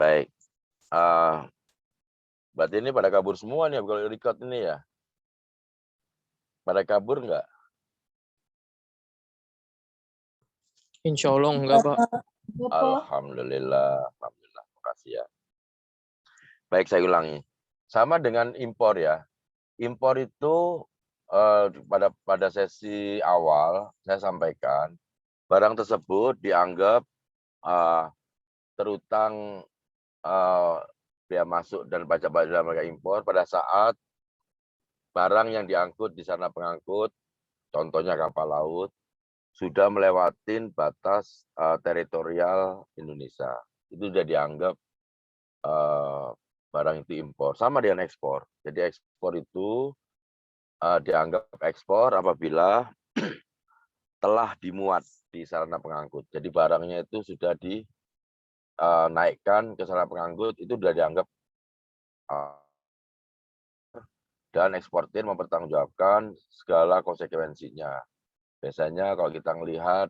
Baik. Berarti ini pada kabur semua nih kalau record ini ya? Pada kabur nggak? Insya Allah enggak, Pak. Alhamdulillah. Alhamdulillah. Makasih ya. Baik, saya ulangi. Sama dengan impor ya. Impor itu pada sesi awal saya sampaikan barang tersebut dianggap terutang biaya masuk dan pajak dalam rangka impor pada saat barang yang diangkut di sana pengangkut, contohnya kapal laut, sudah melewatin batas teritorial Indonesia. Itu sudah dianggap barang itu impor. Sama dengan ekspor. Jadi ekspor itu dianggap ekspor apabila telah dimuat di sarana pengangkut. Jadi barangnya itu sudah dinaikkan ke sarana pengangkut, itu sudah dianggap dan eksportir mempertanggungjawabkan segala konsekuensinya. Biasanya kalau kita melihat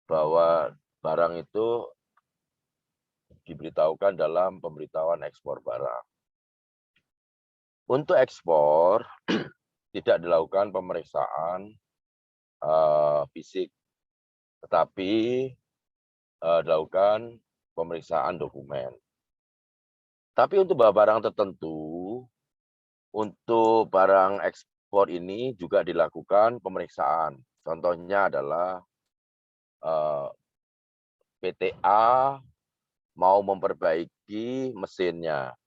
bahwa barang itu diberitahukan dalam pemberitahuan ekspor barang. Untuk ekspor tidak dilakukan pemeriksaan fisik, tetapi dilakukan pemeriksaan dokumen. Tapi untuk barang tertentu, untuk barang ekspor ini juga dilakukan pemeriksaan. Contohnya adalah PTA mau memperbaiki mesinnya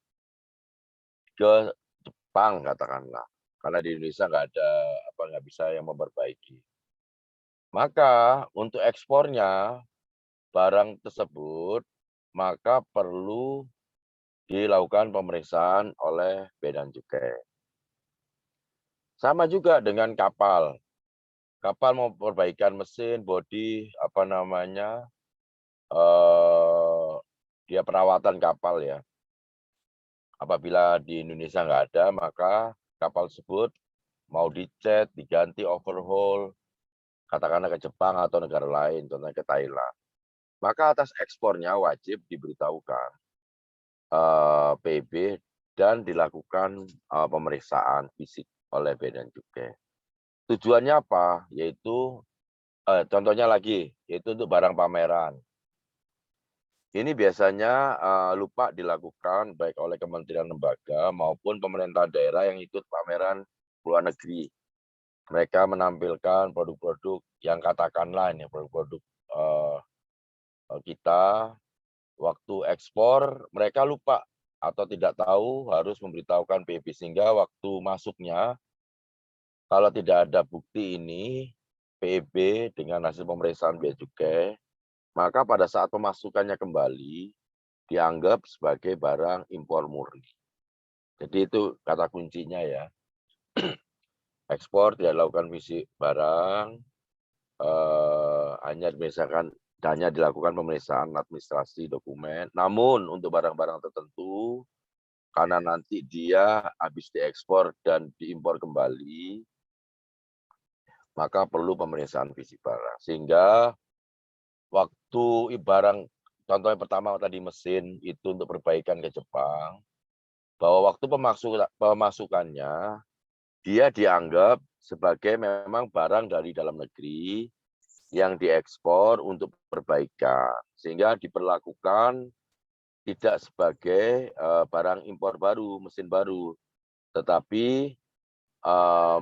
ke Jepang katakanlah, karena di Indonesia nggak bisa yang memperbaiki. Maka untuk ekspornya barang tersebut maka perlu dilakukan pemeriksaan oleh Bea dan Cukai. Sama juga dengan kapal. Kapal mau perbaikan mesin, bodi, dia perawatan kapal ya. Apabila di Indonesia nggak ada, maka kapal tersebut mau dicat, diganti overhaul, katakanlah ke Jepang atau negara lain, contohnya ke Thailand. Maka atas ekspornya wajib diberitahukan PB dan dilakukan pemeriksaan fisik oleh Bea dan Cukai. Tujuannya apa? Yaitu contohnya lagi, yaitu untuk barang pameran. Ini biasanya lupa dilakukan baik oleh kementerian lembaga maupun pemerintah daerah yang ikut pameran luar negeri. Mereka menampilkan produk-produk yang katakanlah ini produk-produk kita waktu ekspor mereka lupa atau tidak tahu harus memberitahukan PB sehingga waktu masuknya kalau tidak ada bukti ini PB dengan hasil pemeriksaan Bea Cukai, maka pada saat pemasukannya kembali dianggap sebagai barang impor murni. Jadi itu kata kuncinya ya. Ekspor tidak dilakukan fisik barang, hanya dilakukan pemeriksaan administrasi dokumen. Namun untuk barang-barang tertentu, karena nanti dia habis diekspor dan diimpor kembali, maka perlu pemeriksaan fisik barang. Sehingga waktu barang, contohnya pertama tadi mesin itu untuk perbaikan ke Jepang, bahwa waktu pemasukannya, dia dianggap sebagai memang barang dari dalam negeri yang diekspor untuk perbaikan. Sehingga diperlakukan tidak sebagai barang impor baru, mesin baru, tetapi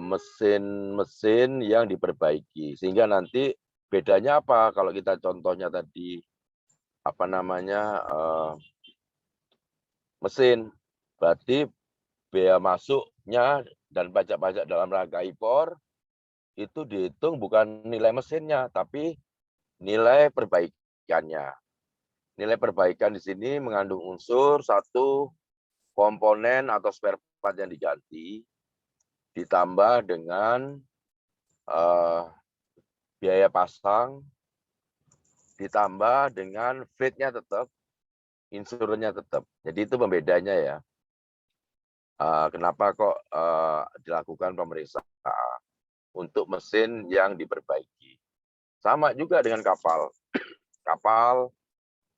mesin-mesin yang diperbaiki. Sehingga nanti bedanya apa kalau kita contohnya tadi mesin, berarti bea masuknya dan pajak-pajak dalam rangka impor itu dihitung bukan nilai mesinnya, tapi nilai perbaikannya. Nilai perbaikan di sini mengandung unsur satu komponen atau spare part yang diganti, ditambah dengan biaya pasang, ditambah dengan freight-nya tetap, insurannya tetap. Jadi itu pembedanya ya. Kenapa kok dilakukan pemeriksaan untuk mesin yang diperbaiki. Sama juga dengan kapal. Kapal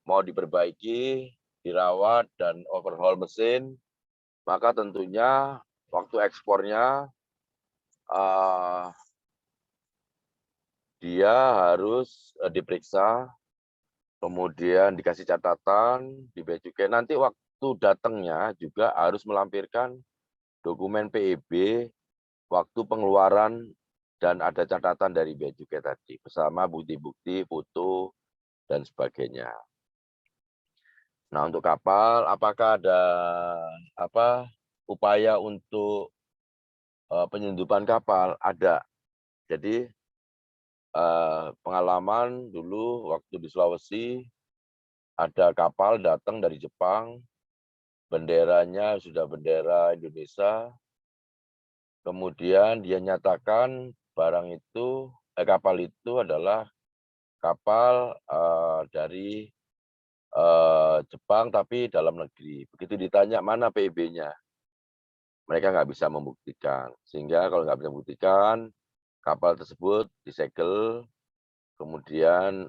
mau diperbaiki, dirawat, dan overhaul mesin, maka tentunya waktu ekspornya dia harus diperiksa, kemudian dikasih catatan di bea cukai. Nanti waktu datangnya juga harus melampirkan dokumen PEB, waktu pengeluaran, dan ada catatan dari bea cukai tadi, bersama bukti-bukti, foto, dan sebagainya. Nah, untuk kapal, apakah ada upaya untuk penyelundupan kapal? Ada. Jadi pengalaman dulu waktu di Sulawesi, ada kapal datang dari Jepang, benderanya sudah bendera Indonesia, kemudian dia nyatakan kapal itu adalah kapal dari Jepang tapi dalam negeri. Begitu ditanya mana PEB-nya, mereka nggak bisa membuktikan. Sehingga kalau nggak bisa membuktikan, kapal tersebut disegel, kemudian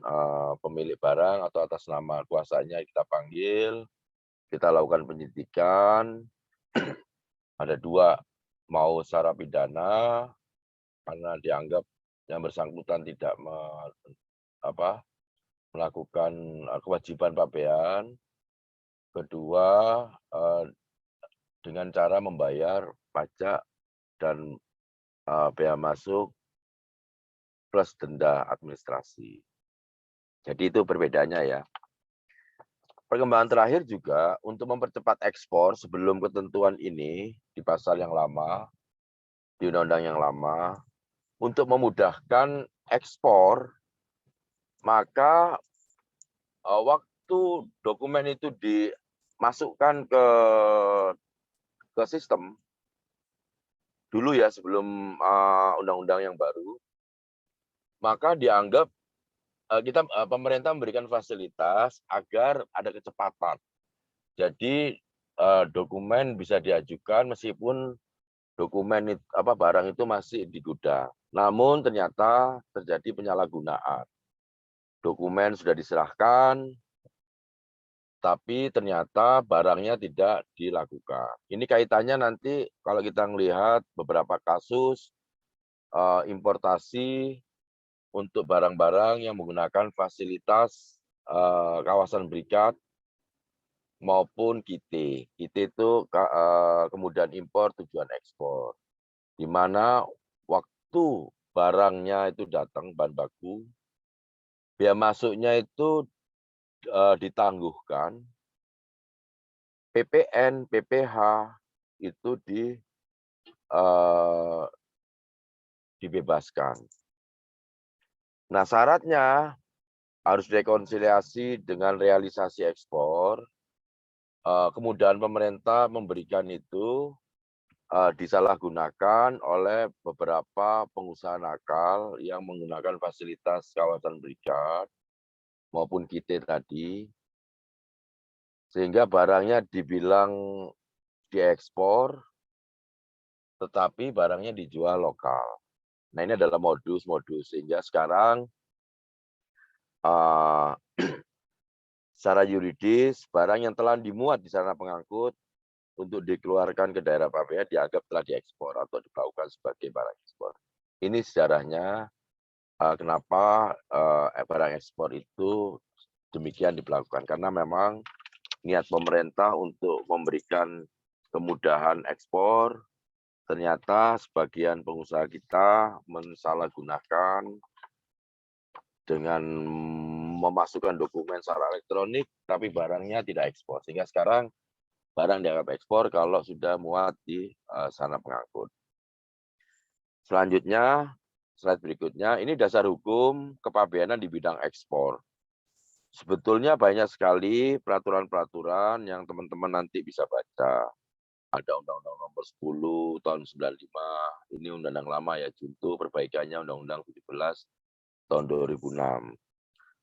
pemilik barang atau atas nama kuasanya kita panggil, kita lakukan penyidikan. Ada 2, mau secara pidana karena dianggap yang bersangkutan tidak melakukan kewajiban pabean. Kedua, dengan cara membayar pajak dan bea masuk plus denda administrasi. Jadi itu perbedaannya ya. Perkembangan terakhir juga untuk mempercepat ekspor sebelum ketentuan ini di pasal yang lama, di undang-undang yang lama, untuk memudahkan ekspor, maka waktu dokumen itu dimasukkan ke sistem, dulu ya sebelum undang-undang yang baru, maka dianggap pemerintah memberikan fasilitas agar ada kecepatan. Jadi dokumen bisa diajukan meskipun barang itu masih di gudang. Namun ternyata terjadi penyalahgunaan. Dokumen sudah diserahkan, tapi ternyata barangnya tidak dilakukan. Ini kaitannya nanti kalau kita melihat beberapa kasus importasi untuk barang-barang yang menggunakan fasilitas kawasan berikat maupun KITE. KITE itu kemudahan impor tujuan ekspor, di mana waktu barangnya itu datang bahan baku, biaya masuknya itu ditangguhkan, PPN, PPh itu dibebaskan. Nah, syaratnya harus rekonsiliasi dengan realisasi ekspor. Kemudahan pemerintah memberikan itu disalahgunakan oleh beberapa pengusaha nakal yang menggunakan fasilitas kawasan berikat maupun KITE tadi, sehingga barangnya dibilang diekspor, tetapi barangnya dijual lokal. Nah, ini adalah modus-modus, sehingga sekarang secara yuridis, barang yang telah dimuat di sarana pengangkut untuk dikeluarkan ke daerah pabean dianggap telah diekspor atau dilakukan sebagai barang ekspor. Ini sejarahnya kenapa barang ekspor itu demikian dilakukan. Karena memang niat pemerintah untuk memberikan kemudahan ekspor, ternyata sebagian pengusaha kita mensalahgunakan dengan memasukkan dokumen secara elektronik, tapi barangnya tidak ekspor. Sehingga sekarang barang dianggap ekspor kalau sudah muat di sarana pengangkut. Selanjutnya, slide berikutnya, ini dasar hukum kepabeanan di bidang ekspor. Sebetulnya banyak sekali peraturan-peraturan yang teman-teman nanti bisa baca. Ada Undang-Undang Nomor 10 tahun 95, ini undang-undang lama ya, junto perbaikannya Undang-Undang 17 tahun 2006.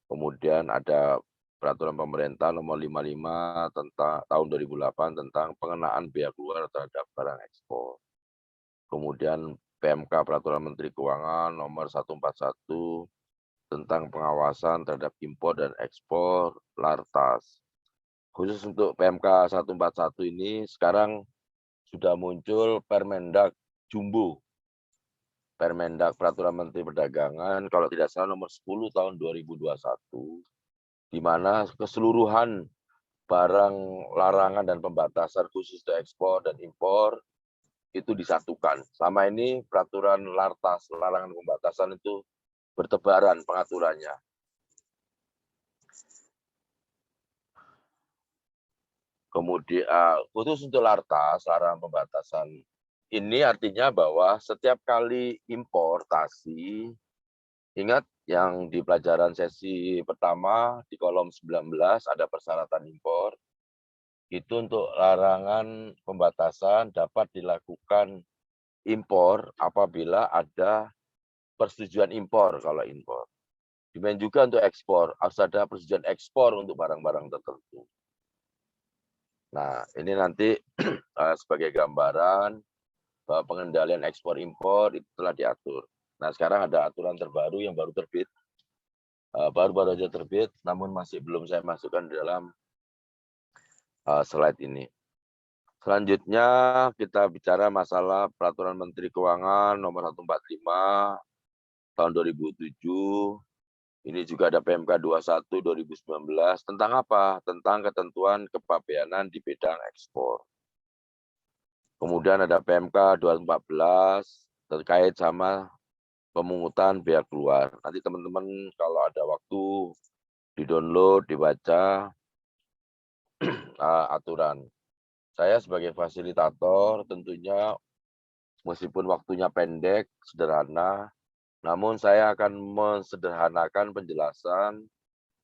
Kemudian ada Peraturan Pemerintah Nomor 55 tentang tahun 2008 tentang pengenaan bea keluar terhadap barang ekspor. Kemudian PMK Peraturan Menteri Keuangan Nomor 141 tentang pengawasan terhadap impor dan ekspor Lartas. Khusus untuk PMK 141 ini sekarang sudah muncul Permendag Jumbo. Permendag Peraturan Menteri Perdagangan kalau tidak salah nomor 10 tahun 2021, di mana keseluruhan barang larangan dan pembatasan khusus untuk ekspor dan impor itu disatukan. Selama ini peraturan Lartas, larangan pembatasan itu bertebaran pengaturannya. Kemudian khusus untuk Lartas, larangan pembatasan ini artinya bahwa setiap kali importasi, ingat yang di pelajaran sesi pertama di kolom 19 ada persyaratan impor, itu untuk larangan pembatasan dapat dilakukan impor apabila ada persetujuan impor kalau impor. Demikian juga untuk ekspor, harus ada persetujuan ekspor untuk barang-barang tertentu. Nah, ini nanti sebagai gambaran bahwa pengendalian ekspor impor itu telah diatur. Nah, sekarang ada aturan terbaru yang baru terbit, baru-baru aja terbit, namun masih belum saya masukkan di dalam slide ini. Selanjutnya kita bicara masalah Peraturan Menteri Keuangan Nomor 145 tahun 2007. Ini juga ada PMK 21 2019 tentang apa? Tentang ketentuan kepabeanan di bidang ekspor. Kemudian ada PMK 214 terkait sama pemungutan biaya keluar. Nanti teman-teman kalau ada waktu di-download, dibaca aturan. Saya sebagai fasilitator tentunya meskipun waktunya pendek, sederhana, namun saya akan mensederhanakan penjelasan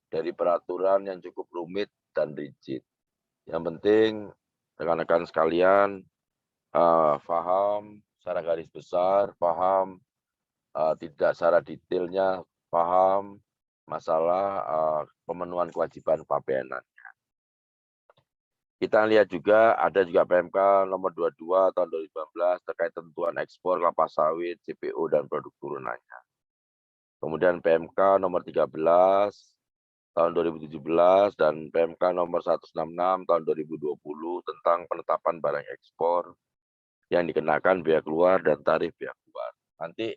dari peraturan yang cukup rumit dan rigid. Yang penting rekan-rekan sekalian paham secara garis besar, paham tidak secara detailnya, paham masalah pemenuhan kewajiban pabeanan. Kita lihat juga ada juga PMK nomor 22 tahun 2019 terkait tentuan ekspor kelapa sawit, CPO dan produk turunannya. Kemudian PMK nomor 13 tahun 2017 dan PMK nomor 166 tahun 2020 tentang penetapan barang ekspor yang dikenakan biaya keluar dan tarif biaya keluar. Nanti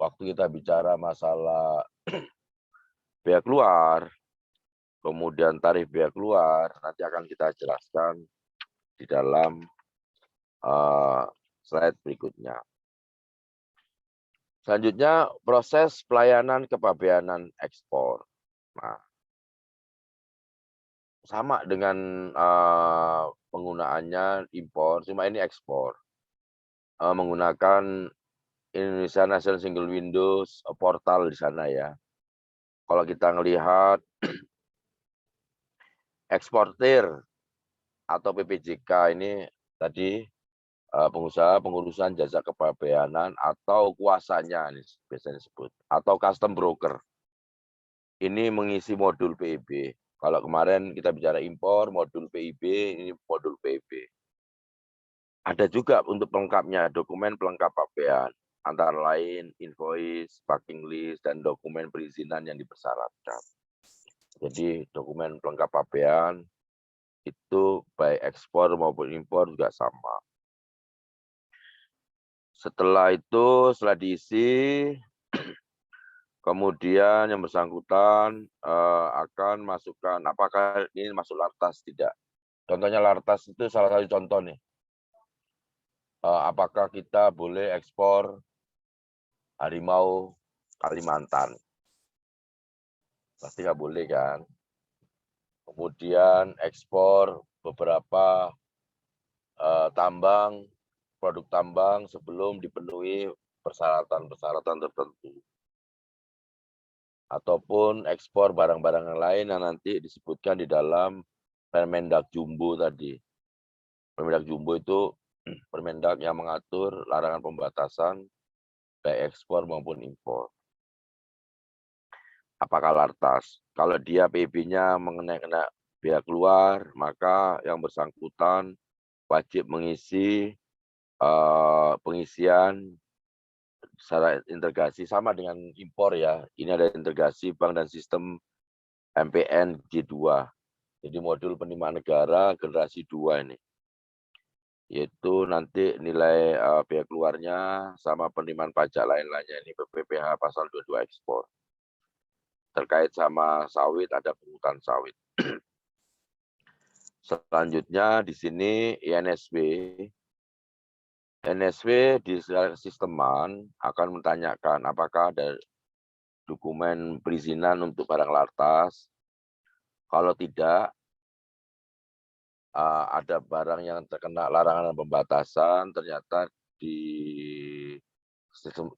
waktu kita bicara masalah biaya keluar, kemudian tarif biaya keluar, nanti akan kita jelaskan di dalam slide berikutnya. Selanjutnya, proses pelayanan kepabeanan ekspor. Nah, sama dengan penggunaannya impor, cuma ini ekspor. Menggunakan Indonesia National Single Windows portal di sana ya. Kalau kita melihat eksportir atau PPJK ini tadi pengusaha pengurusan jasa kepabeanan atau kuasanya ini biasanya disebut atau custom broker. Ini mengisi modul PIB. Kalau kemarin kita bicara impor, modul PIB, ini modul PIB. Ada juga untuk pelengkapnya dokumen pelengkap pabean, antara lain invoice, packing list, dan dokumen perizinan yang dipersyaratkan. Jadi dokumen pelengkap pabean itu baik ekspor maupun impor juga sama. Setelah itu, setelah diisi, kemudian yang bersangkutan akan masukkan apakah ini masuk Lartas tidak. Contohnya Lartas itu salah satu contoh nih. Apakah kita boleh ekspor harimau Kalimantan? Pasti nggak boleh kan. Kemudian ekspor beberapa tambang, produk tambang sebelum dipenuhi persyaratan-persyaratan tertentu. Ataupun ekspor barang-barang yang lain yang nanti disebutkan di dalam Permendag Jumbo tadi. Permendag Jumbo itu Permendag yang mengatur larangan pembatasan baik ekspor maupun impor. Apakah Lartas? Kalau dia PIB-nya mengenai biaya keluar, maka yang bersangkutan wajib mengisi pengisian secara integrasi sama dengan impor ya. Ini ada integrasi bank dan sistem MPN G2. Jadi modul penerimaan negara generasi 2 ini. Yaitu nanti nilai biaya keluarnya sama penerimaan pajak lain-lainnya ini PPh pasal 22 ekspor. Terkait sama sawit ada pungutan sawit. Selanjutnya di sini INSW. NSW di sisteman akan menanyakan apakah ada dokumen perizinan untuk barang lartas. Kalau tidak, ada barang yang terkena larangan dan pembatasan, ternyata di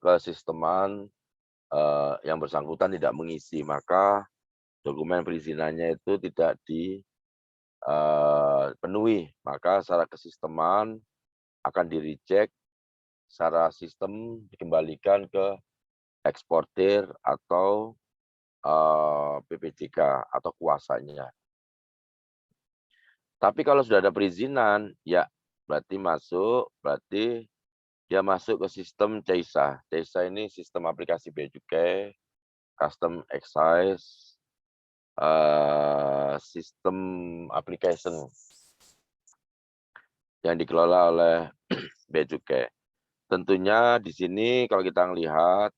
kesisteman yang bersangkutan tidak mengisi, maka dokumen perizinannya itu tidak dipenuhi. Maka secara kesisteman akan di-reject, secara sistem dikembalikan ke eksportir atau PPJK atau kuasanya. Tapi kalau sudah ada perizinan, ya berarti dia masuk ke sistem CEISA. CEISA ini sistem aplikasi bea cukai, custom excise, sistem application yang dikelola oleh bea cukai. Tentunya di sini kalau kita melihat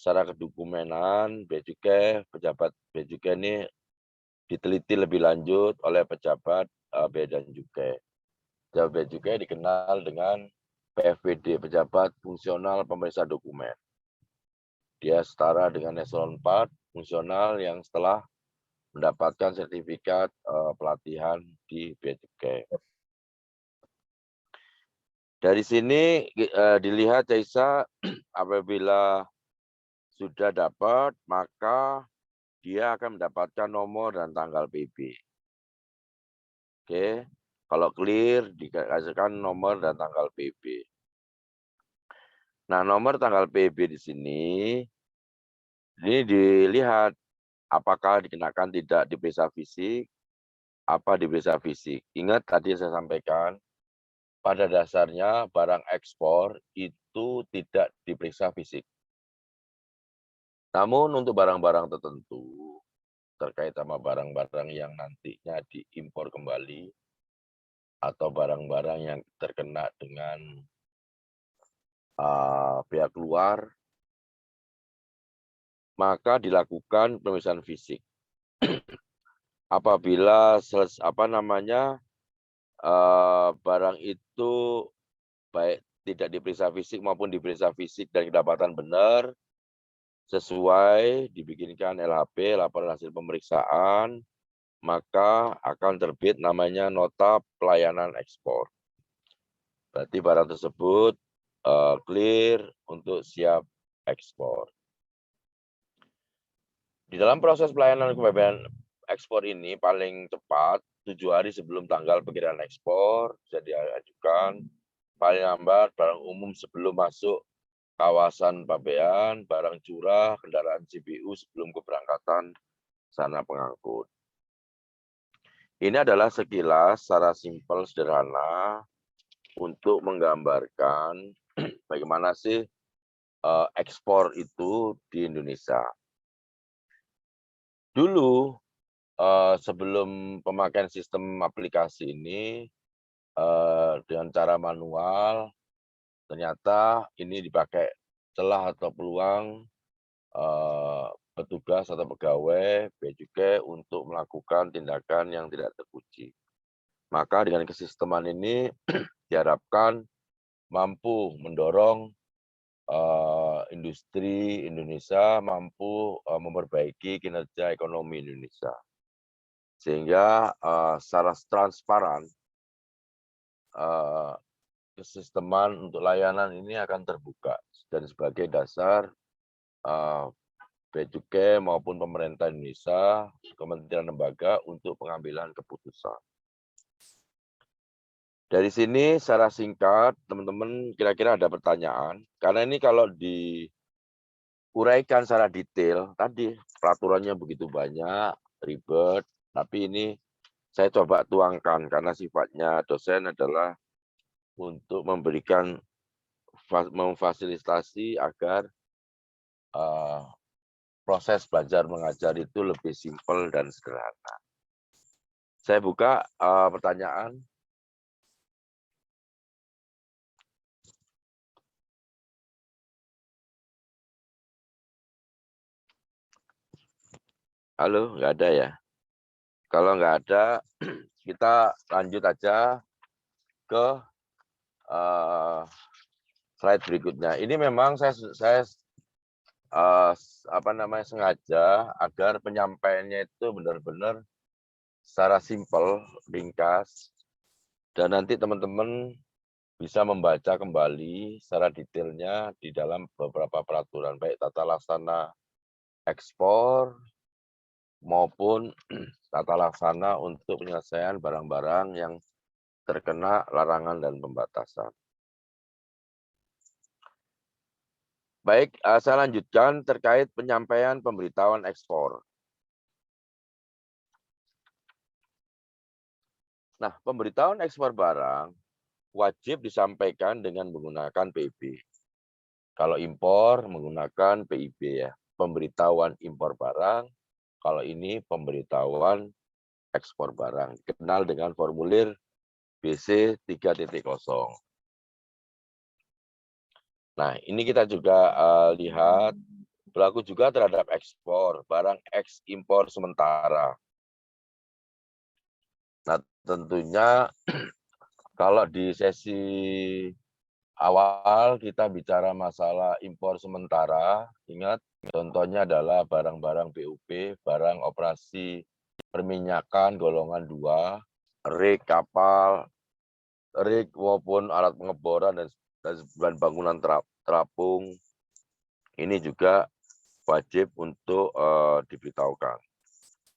secara kedokumenan bea cukai, pejabat bea cukai ini diteliti lebih lanjut oleh pejabat bea dan cukai. Pejabat bea cukai dikenal dengan PFPD, pejabat fungsional pemeriksa dokumen. Dia setara dengan eselon 4 fungsional yang setelah mendapatkan sertifikat pelatihan di bea cukai. Dari sini dilihat CEISA apabila sudah dapat, maka dia akan mendapatkan nomor dan tanggal PB. Oke, kalau clear dikasihkan nomor dan tanggal PB. Nah, nomor tanggal PB di sini ini dilihat apakah dikenakan tidak diperiksa fisik, apa diperiksa fisik. Ingat tadi saya sampaikan, pada dasarnya barang ekspor itu tidak diperiksa fisik. Namun untuk barang-barang tertentu, terkait sama barang-barang yang nantinya diimpor kembali, atau barang-barang yang terkena dengan pihak luar, maka dilakukan pemeriksaan fisik. Apabila barang itu baik tidak diperiksa fisik maupun diperiksa fisik dan kedapatan benar, sesuai dibikinkan LHP, laporan hasil pemeriksaan, maka akan terbit namanya nota pelayanan ekspor. Berarti barang tersebut clear untuk siap ekspor. Di dalam proses pelayanan kebebasan ekspor ini paling cepat 7 hari sebelum tanggal perkiraan ekspor bisa diajukan. Paling lambat barang umum sebelum masuk kawasan pabean, barang curah, kendaraan CBU sebelum keberangkatan sana pengangkut. Ini adalah sekilas secara simpel sederhana untuk menggambarkan bagaimana sih ekspor itu di Indonesia. Dulu sebelum pemakaian sistem aplikasi ini dengan cara manual, ternyata ini dipakai celah atau peluang petugas atau pegawai bea cukai untuk melakukan tindakan yang tidak terpuji. Maka dengan kesisteman ini diharapkan mampu mendorong industri Indonesia mampu memperbaiki kinerja ekonomi Indonesia. Sehingga secara transparan kesisteman untuk layanan ini akan terbuka dan sebagai dasar bea cukai maupun pemerintah Indonesia, kementerian lembaga untuk pengambilan keputusan. Dari sini secara singkat, teman-teman kira-kira ada pertanyaan. Karena ini kalau diuraikan secara detail, tadi peraturannya begitu banyak, ribet, tapi ini saya coba tuangkan karena sifatnya dosen adalah untuk memberikan memfasilitasi agar proses belajar mengajar itu lebih simpel dan sederhana. Saya buka pertanyaan. Halo, nggak ada ya? Kalau nggak ada, kita lanjut aja ke slide berikutnya. Ini memang saya sengaja agar penyampaiannya itu benar-benar secara simpel, ringkas, dan nanti teman-teman bisa membaca kembali secara detailnya di dalam beberapa peraturan, baik tata laksana ekspor maupun tata laksana untuk penyelesaian barang-barang yang terkena larangan dan pembatasan. Baik, saya lanjutkan terkait penyampaian pemberitahuan ekspor. Nah, pemberitahuan ekspor barang wajib disampaikan dengan menggunakan PIB. Kalau impor menggunakan PIB ya, pemberitahuan impor barang. Kalau ini pemberitahuan ekspor barang, dikenal dengan formulir BC 3.0. Nah, ini kita juga lihat berlaku juga terhadap ekspor barang ekspor sementara. Nah, tentunya kalau di sesi awal kita bicara masalah impor sementara, ingat contohnya adalah barang-barang BUP, barang operasi perminyakan golongan 2, rig kapal, rig maupun alat pengeboran dan bangunan terapung. Ini juga wajib untuk diberitahukan.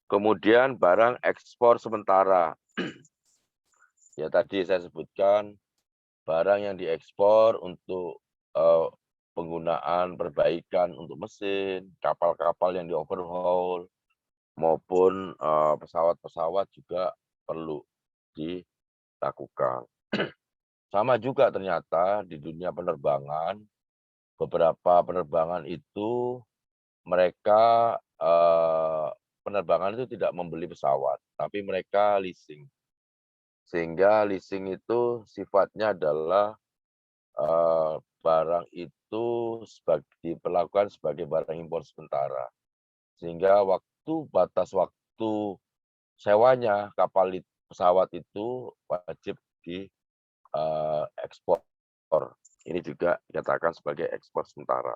Kemudian barang ekspor sementara. Ya tadi saya sebutkan barang yang diekspor untuk penggunaan perbaikan untuk mesin, kapal-kapal yang di-overhaul, maupun pesawat-pesawat juga perlu dilakukan. Sama juga ternyata di dunia penerbangan, beberapa penerbangan itu mereka penerbangan itu tidak membeli pesawat, tapi mereka leasing. Sehingga leasing itu sifatnya adalah barang itu diperlakukan sebagai barang impor sementara. Sehingga batas waktu sewanya pesawat itu wajib diekspor. Ini juga dikatakan sebagai ekspor sementara.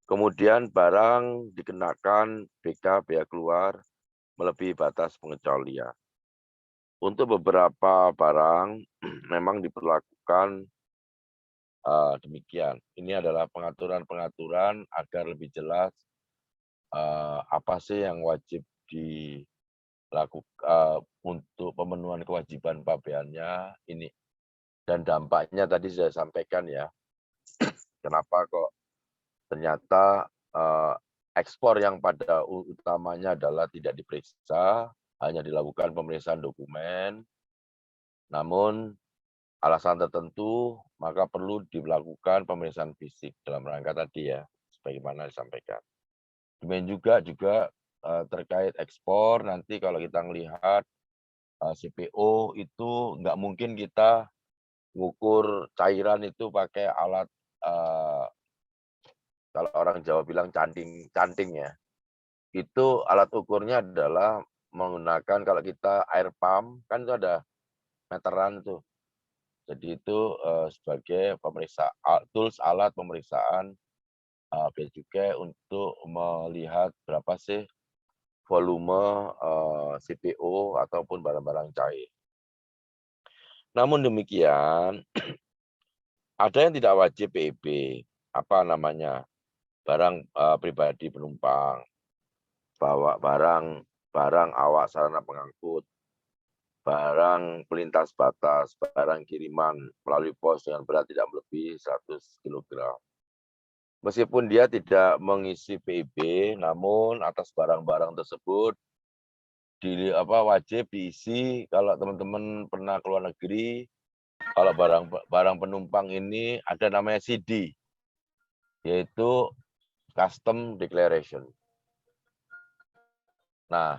Kemudian barang dikenakan BK bea keluar melebihi batas pengecualian. Untuk beberapa barang memang diperlakukan demikian. Ini adalah pengaturan-pengaturan agar lebih jelas apa sih yang wajib dilakukan untuk pemenuhan kewajiban pabeannya ini. Dan dampaknya tadi saya sampaikan ya, kenapa kok ternyata ekspor yang pada utamanya adalah tidak diperiksa, hanya dilakukan pemeriksaan dokumen, namun alasan tertentu maka perlu dilakukan pemeriksaan fisik dalam rangka tadi ya, sebagaimana disampaikan. Demikian juga terkait ekspor, nanti kalau kita melihat CPO itu nggak mungkin kita ngukur cairan itu pakai alat, kalau orang Jawa bilang canting ya. Itu alat ukurnya adalah menggunakan kalau kita air pump, kan itu ada meteran tuh. Jadi itu sebagai tools alat pemeriksaan bea cukai untuk melihat berapa sih volume CPO ataupun barang-barang cair. Namun demikian, ada yang tidak wajib PIB, apa namanya, barang pribadi penumpang, bawa barang awak sarana pengangkut, barang pelintas batas, barang kiriman melalui pos dengan berat tidak melebihi 100 kg. Meskipun dia tidak mengisi PIB, namun atas barang-barang tersebut wajib diisi. Kalau teman-teman pernah ke luar negeri, Kalau barang penumpang ini ada namanya CD, yaitu Custom Declaration. Nah,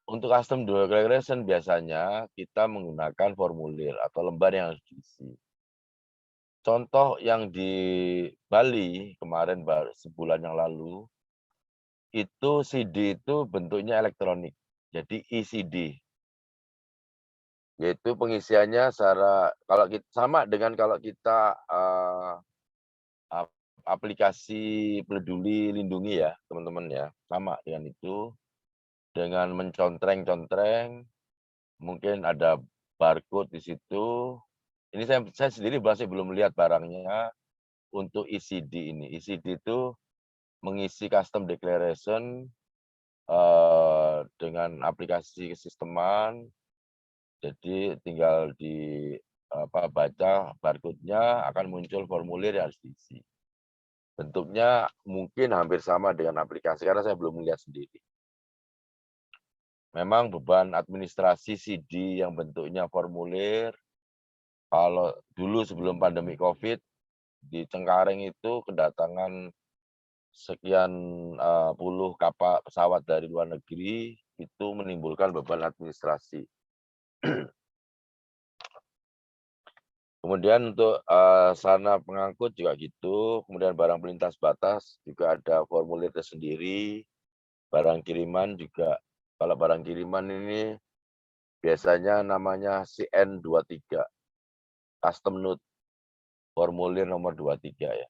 untuk Custom Declaration biasanya kita menggunakan formulir atau lembar yang harus diisi. Contoh yang di Bali kemarin sebulan yang lalu, itu CD itu bentuknya elektronik, jadi e-CD. Yaitu pengisiannya kalau kita sama dengan kalau kita aplikasi Peduli Lindungi ya, teman-teman ya, sama dengan itu. Dengan mencontreng-contreng, mungkin ada barcode di situ. Ini saya sendiri masih belum melihat barangnya untuk ECD ini. ECD itu mengisi custom declaration dengan aplikasi kesisteman. Jadi tinggal baca barcode-nya akan muncul formulir yang harus diisi. Bentuknya mungkin hampir sama dengan aplikasi karena saya belum melihat sendiri. Memang beban administrasi CD yang bentuknya formulir, kalau dulu sebelum pandemi COVID, di Cengkareng itu kedatangan sekian puluh kapal pesawat dari luar negeri, itu menimbulkan beban administrasi. Kemudian untuk sarana pengangkut juga gitu, kemudian barang pelintas batas juga ada formulir tersendiri, barang kiriman juga, kalau barang kiriman ini biasanya namanya CN23, Custom Note, formulir nomor 23 ya.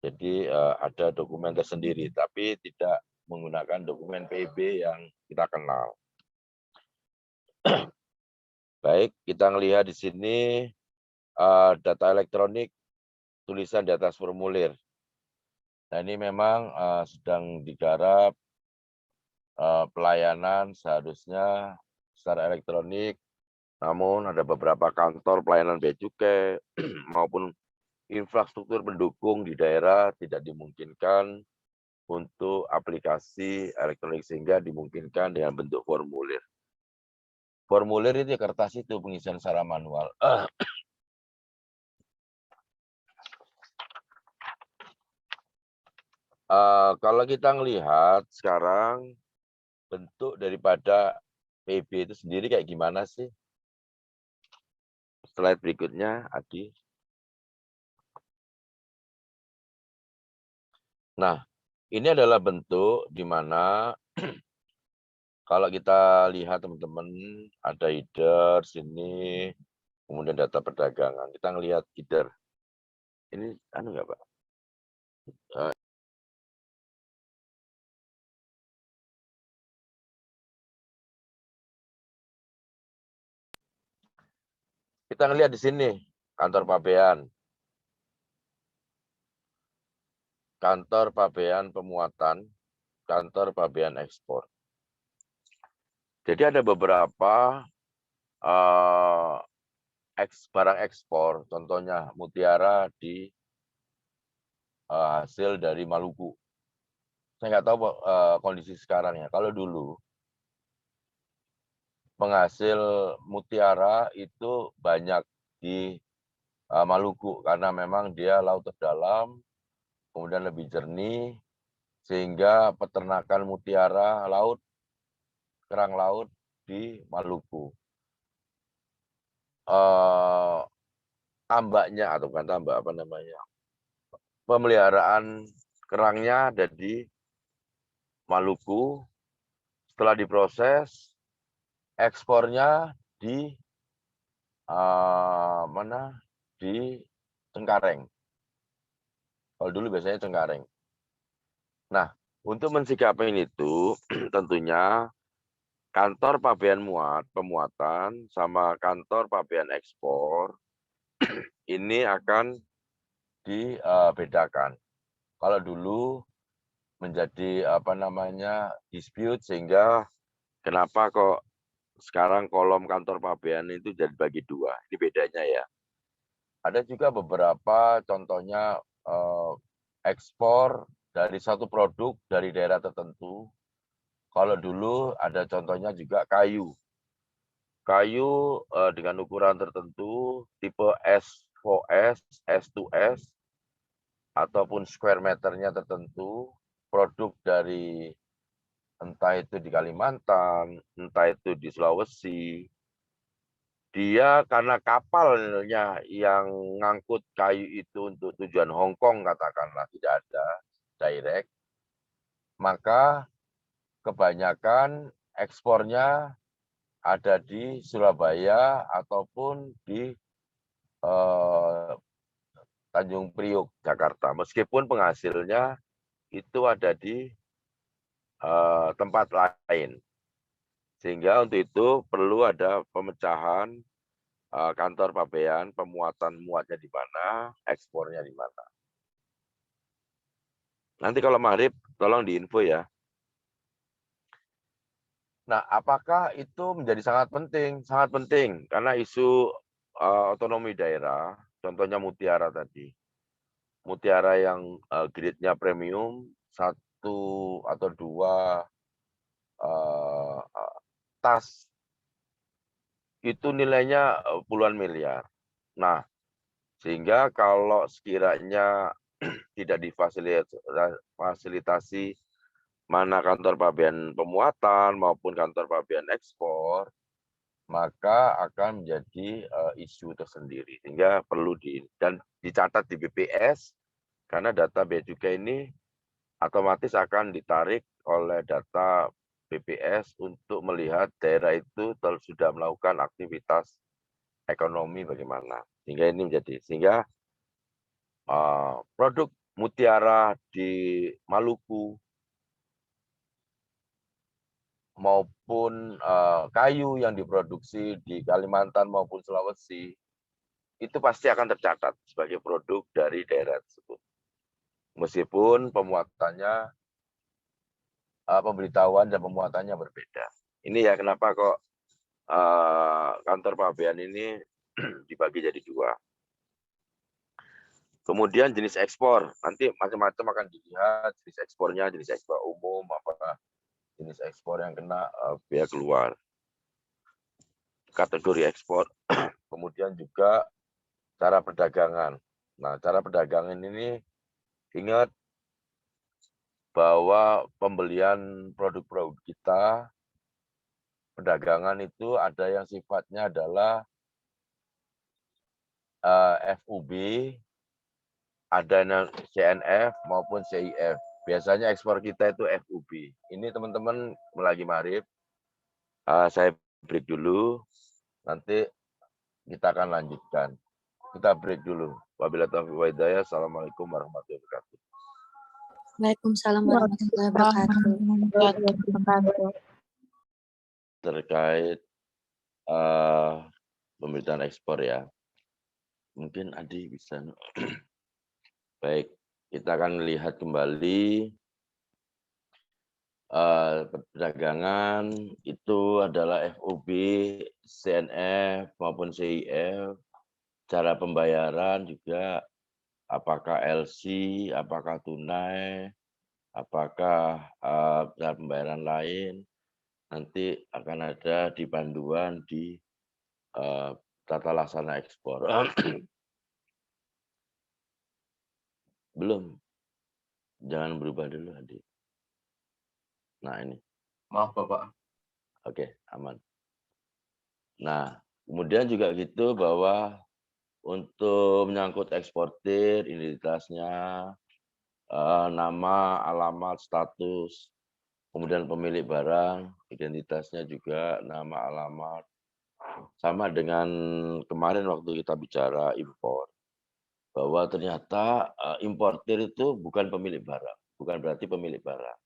Jadi ada dokumen tersendiri, tapi tidak menggunakan dokumen PB yang kita kenal. Baik, kita melihat di sini data elektronik, tulisan di atas formulir. Nah ini memang sedang digarap pelayanan seharusnya secara elektronik, namun ada beberapa kantor pelayanan bea cukai maupun infrastruktur pendukung di daerah tidak dimungkinkan untuk aplikasi elektronik sehingga dimungkinkan dengan bentuk formulir. Formulir itu kertas itu pengisian secara manual. Kalau kita melihat sekarang bentuk daripada PB itu sendiri kayak gimana sih? Slide berikutnya, Adi. Nah, ini adalah bentuk di mana kalau kita lihat teman-teman ada header sini, kemudian data perdagangan. Kita ngelihat header. Ini enggak, Pak? Kita ngelihat di sini kantor pabean. Kantor pabean pemuatan, kantor pabean ekspor. Jadi ada beberapa barang ekspor, contohnya mutiara di hasil dari Maluku. Saya nggak tahu kondisi sekarang ya. Kalau dulu penghasil mutiara itu banyak di Maluku karena memang dia laut terdalam, kemudian lebih jernih, sehingga peternakan mutiara laut, kerang laut di Maluku. Tambaknya atau bukan tambak apa namanya, pemeliharaan kerangnya ada di Maluku, setelah diproses ekspornya di mana, di Cengkareng. Kalau dulu biasanya Cengkareng. Nah, untuk mensikapi itu tentunya kantor pabean pemuatan sama kantor pabean ekspor ini akan dibedakan. Kalau dulu menjadi dispute sehingga kenapa kok sekarang kolom kantor pabean itu jadi bagi dua. Ini bedanya ya. Ada juga beberapa contohnya ekspor dari satu produk dari daerah tertentu. Kalau dulu ada contohnya juga kayu. kayu dengan ukuran tertentu, tipe S4S, S2S, ataupun square meternya tertentu, produk dari entah itu di Kalimantan, entah itu di Sulawesi, dia karena kapalnya yang ngangkut kayu itu untuk tujuan Hong Kong katakanlah tidak ada direct, maka kebanyakan ekspornya ada di Surabaya ataupun di Tanjung Priok, Jakarta. Meskipun penghasilnya itu ada di tempat lain. Sehingga untuk itu perlu ada pemecahan kantor pabean, pemuatan muatnya di mana, ekspornya di mana. Nanti kalau maghrib tolong diinfo ya. Nah, apakah itu menjadi sangat penting? Sangat penting karena isu otonomi daerah, contohnya Mutiara tadi. Mutiara yang grade-nya premium, 1 atau 2 tas itu nilainya puluhan miliar. Nah, sehingga kalau sekiranya tidak difasilitasi mana kantor pabean pemuatan maupun kantor pabean ekspor, maka akan menjadi isu tersendiri. Sehingga perlu dan dicatat di BPS, karena data bea cukai ini otomatis akan ditarik oleh data BPS untuk melihat daerah itu sudah melakukan aktivitas ekonomi bagaimana. Sehingga produk mutiara di Maluku maupun kayu yang diproduksi di Kalimantan maupun Sulawesi itu pasti akan tercatat sebagai produk dari daerah tersebut. Meskipun pemuatannya, pemberitahuan dan pemuatannya berbeda. Ini ya kenapa kok kantor pabean ini dibagi jadi 2. Kemudian jenis ekspor, nanti macam-macam akan dilihat jenis ekspornya, jenis ekspor umum, apakah jenis ekspor yang kena bea keluar. Kategori ekspor, kemudian juga cara perdagangan. Nah, cara perdagangan ini ingat bahwa pembelian produk-produk kita, perdagangan itu ada yang sifatnya adalah FUB, ada yang CNF maupun CIF. Biasanya ekspor kita itu FUB. Ini teman-teman lagi maghrib, saya break dulu, nanti kita akan lanjutkan. Kita break dulu. Wabillahi taufiq wa hidayah. Assalamualaikum warahmatullahi wabarakatuh. Waalaikumsalam warahmatullahi wabarakatuh. Terkait pemberitaan ekspor ya. Mungkin Adi bisa. Baik, kita akan lihat kembali perdagangan itu adalah FOB, CNF maupun CIF. Cara pembayaran juga apakah LC, apakah tunai, apakah cara pembayaran lain, nanti akan ada di panduan di tata laksana ekspor. Belum, jangan berubah dulu Adi. Nah ini. Maaf Bapak. Oke, aman. Nah, kemudian juga gitu bahwa untuk menyangkut eksportir, identitasnya, nama, alamat, status, kemudian pemilik barang, identitasnya juga, nama, alamat. Sama dengan kemarin waktu kita bicara impor, bahwa ternyata importir itu bukan pemilik barang, bukan berarti pemilik barang.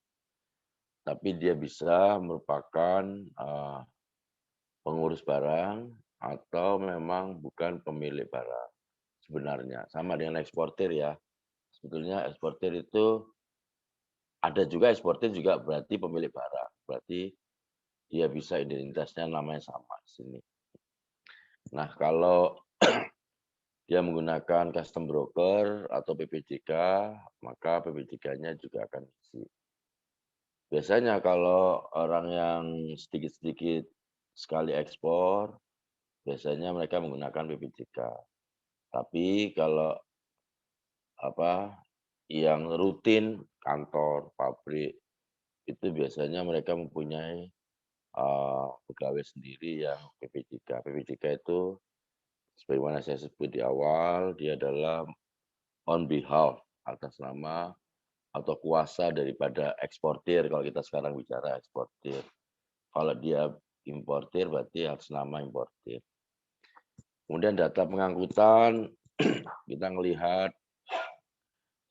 Tapi dia bisa merupakan pengurus barang atau memang bukan pemilik barang sebenarnya. Sama dengan eksportir ya. Sebetulnya eksportir itu ada juga eksportir juga berarti pemilik barang. Berarti dia bisa identitasnya namanya sama di sini. Nah, kalau dia menggunakan custom broker atau PPJK, maka PPJK-nya juga akan isi. Biasanya kalau orang yang sedikit-sedikit sekali ekspor, biasanya mereka menggunakan PPJK. Tapi kalau yang rutin kantor, pabrik, itu biasanya mereka mempunyai pegawai sendiri yang PPJK. PPJK itu sebagaimana saya sebut di awal, dia adalah on behalf, atas nama atau kuasa daripada eksportir, kalau kita sekarang bicara eksportir. Kalau dia importir berarti atas nama importir. Kemudian data pengangkutan, kita melihat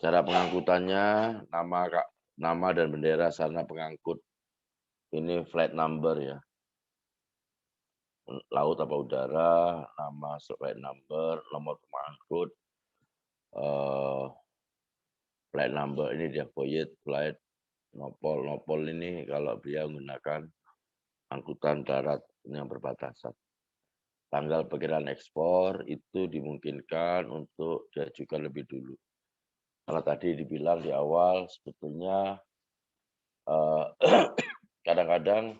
cara pengangkutannya, nama dan bendera sarana pengangkut. Ini flight number ya. Laut apa udara, nama flight number, nomor pengangkut, flight number ini dia voyage, flight, nopol ini kalau dia menggunakan angkutan darat yang berbatasan. Tanggal perkiraan ekspor itu dimungkinkan untuk diajukan lebih dulu. Kalau tadi dibilang di awal, sebetulnya kadang-kadang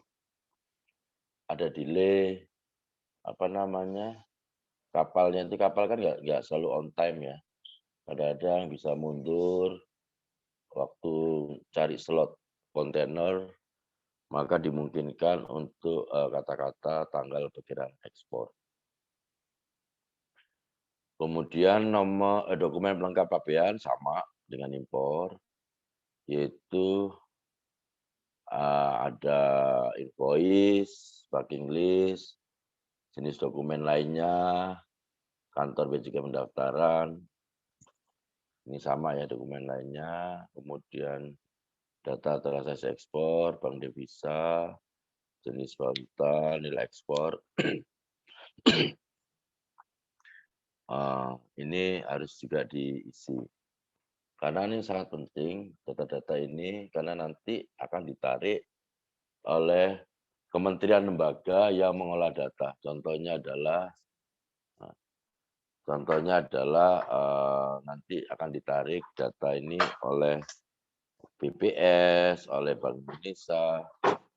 ada delay, kapalnya itu kapal kan nggak selalu on time ya. Kadang-kadang bisa mundur waktu cari slot kontainer, maka dimungkinkan untuk kata-kata tanggal perkiraan ekspor. Kemudian dokumen pelengkap pabean sama dengan impor, yaitu ada invoice, packing list, jenis dokumen lainnya, kantor bea cukai pendaftaran, ini sama ya dokumen lainnya, kemudian data transaksi ekspor, bank devisa, jenis valuta, nilai ekspor. Ini harus juga diisi. Karena ini sangat penting, data-data ini, karena nanti akan ditarik oleh kementerian lembaga yang mengolah data. Contohnya adalah nanti akan ditarik data ini oleh BPS, oleh Bank Indonesia,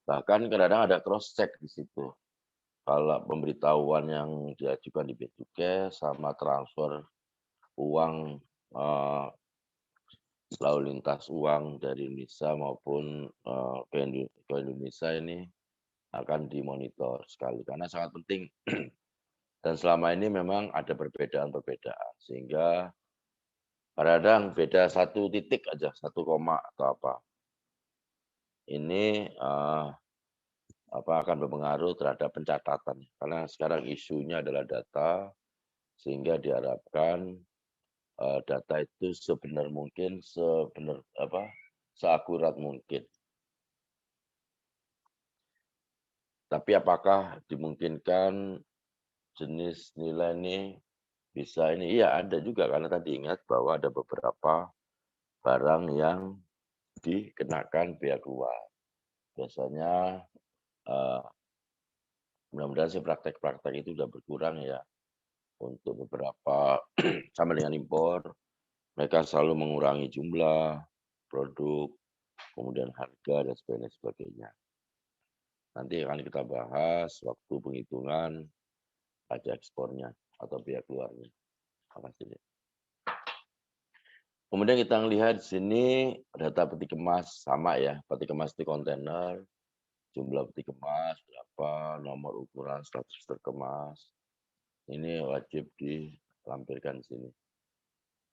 bahkan kadang-kadang ada cross check di situ. Kalau pemberitahuan yang diajukan di Bea Cukai sama transfer uang lalu lintas uang dari Indonesia maupun ke Indonesia ini akan dimonitor sekali karena sangat penting. Dan selama ini memang ada perbedaan-perbedaan sehingga kadang beda 1 titik aja, 1 koma atau apa. Ini akan berpengaruh terhadap pencatatan karena sekarang isunya adalah data sehingga diharapkan data itu seakurat mungkin. Tapi apakah dimungkinkan jenis nilai ini bisa ini? Iya ada juga karena tadi ingat bahwa ada beberapa barang yang dikenakan bea keluar. Biasanya mudah-mudahan sih praktek-praktek itu sudah berkurang ya. Untuk beberapa sama dengan impor, mereka selalu mengurangi jumlah produk, kemudian harga dan sebagainya. Nanti akan kita bahas waktu penghitungan pajak ekspornya atau biaya keluarnya. Makasih. Kemudian kita melihat di sini data peti kemas sama ya, peti kemas di kontainer, jumlah peti kemas berapa, nomor ukuran status terkemas. Ini wajib dilampirkan di sini.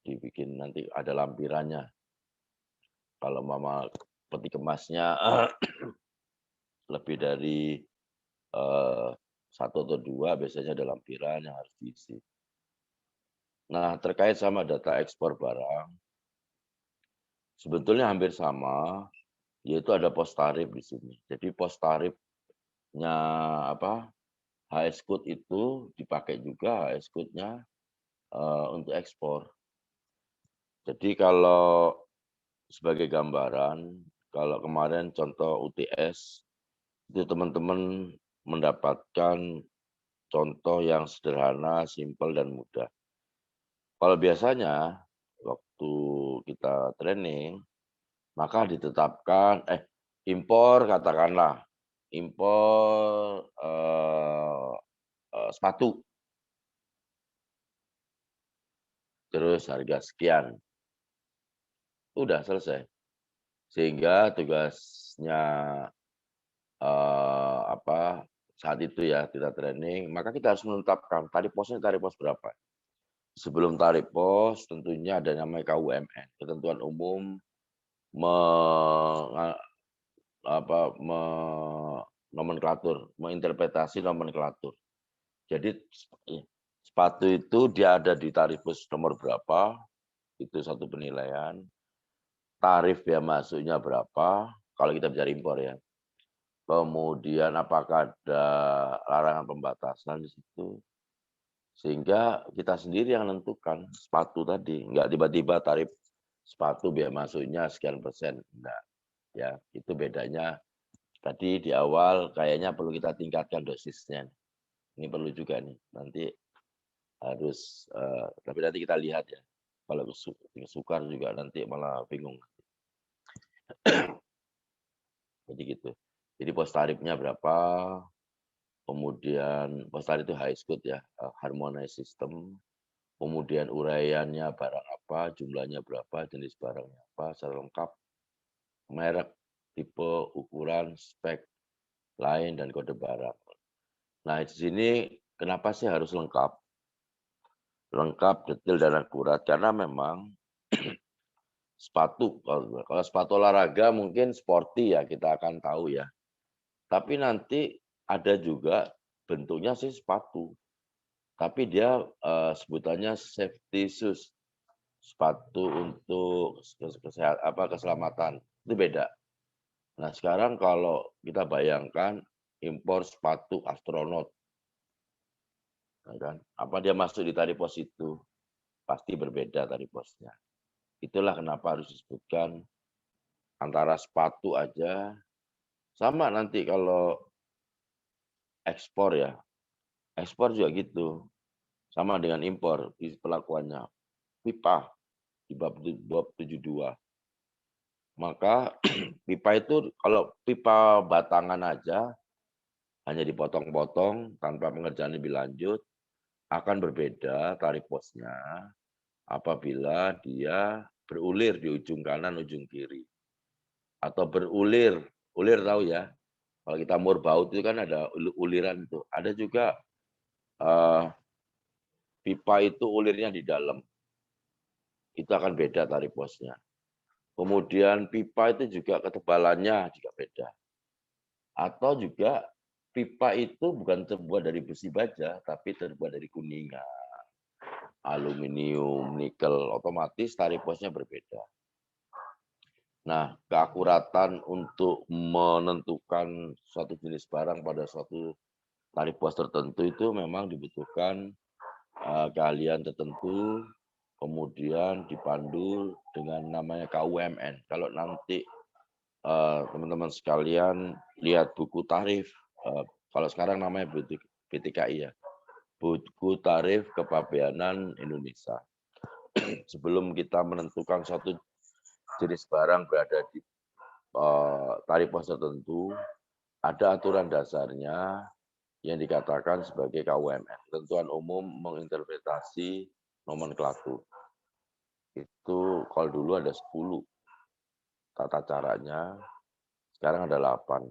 Dibikin nanti ada lampirannya. Kalau mama peti kemasnya lebih dari 1 atau 2 biasanya ada lampiran yang harus diisi. Nah, terkait sama data ekspor barang, sebetulnya hampir sama, yaitu ada pos tarif di sini. Jadi pos tarifnya HS code itu dipakai juga HS code-nya untuk ekspor. Jadi kalau sebagai gambaran, kalau kemarin contoh UTS, itu teman-teman mendapatkan contoh yang sederhana, simpel, dan mudah. Kalau biasanya waktu kita training, maka ditetapkan impor katakanlah impor sepatu. Terus harga sekian. Udah selesai. Sehingga tugasnya saat itu ya kita training, maka kita harus menetapkan tarif posnya tarif pos berapa. Sebelum tarif pos tentunya ada namanya KUMN, ketentuan umum nomenklatur, menginterpretasi nomenklatur. Jadi sepatu itu dia ada di tarif pos nomor berapa, itu satu penilaian. Tarif biaya masuknya berapa, kalau kita bicara impor ya. Kemudian apakah ada larangan pembatasan di situ. Sehingga kita sendiri yang menentukan sepatu tadi. Enggak tiba-tiba tarif sepatu biaya masuknya sekian persen. Enggak. Ya, itu bedanya. Tadi di awal kayaknya perlu kita tingkatkan dosisnya. Ini perlu juga nih. Nanti harus, tapi nanti kita lihat ya. Kalau sukar juga nanti malah bingung. Jadi gitu. Jadi pos tarifnya berapa, kemudian pos tarif itu high code ya, harmonized system, kemudian uraiannya barang apa, jumlahnya berapa, jenis barangnya apa, secara lengkap, merek, tipe, ukuran, spek, lain, dan kode barang. Nah, di sini kenapa sih harus lengkap? Lengkap, detail, dan akurat, karena memang sepatu, kalau sepatu olahraga mungkin sporty ya, kita akan tahu ya. Tapi nanti ada juga bentuknya sih sepatu, tapi dia sebutannya safety shoes, sepatu untuk keselamatan, itu beda. Nah sekarang kalau kita bayangkan impor sepatu astronot, kan? Apa dia masuk di tarif pos itu? Pasti berbeda tarif posnya. Itulah kenapa harus disebutkan antara sepatu aja, sama nanti kalau ekspor ya, ekspor juga gitu, sama dengan impor di perlakuannya. Pipa di bab 72. Maka pipa itu kalau pipa batangan aja hanya dipotong-potong tanpa pengerjaan lebih lanjut akan berbeda tarif posnya apabila dia berulir di ujung kanan, ujung kiri. Atau berulir, ulir tahu ya. Kalau kita mur baut itu kan ada uliran itu. Ada juga pipa itu ulirnya di dalam. Itu akan beda tarif posnya. Kemudian pipa itu juga ketebalannya juga beda. Atau juga pipa itu bukan terbuat dari besi baja, tapi terbuat dari kuningan, aluminium, nikel, otomatis tarif posnya berbeda. Nah, keakuratan untuk menentukan suatu jenis barang pada suatu tarif pos tertentu itu memang dibutuhkan keahlian tertentu, kemudian dipandu dengan namanya KUMN. Kalau nanti teman-teman sekalian lihat buku tarif, kalau sekarang namanya BTKI ya, buku tarif kepabeanan Indonesia. Sebelum kita menentukan suatu jenis barang berada di tarif pos tertentu, ada aturan dasarnya yang dikatakan sebagai KUMN, ketentuan umum menginterpretasi nomenklatur. Itu kalau dulu ada 10 tata caranya, sekarang ada 8.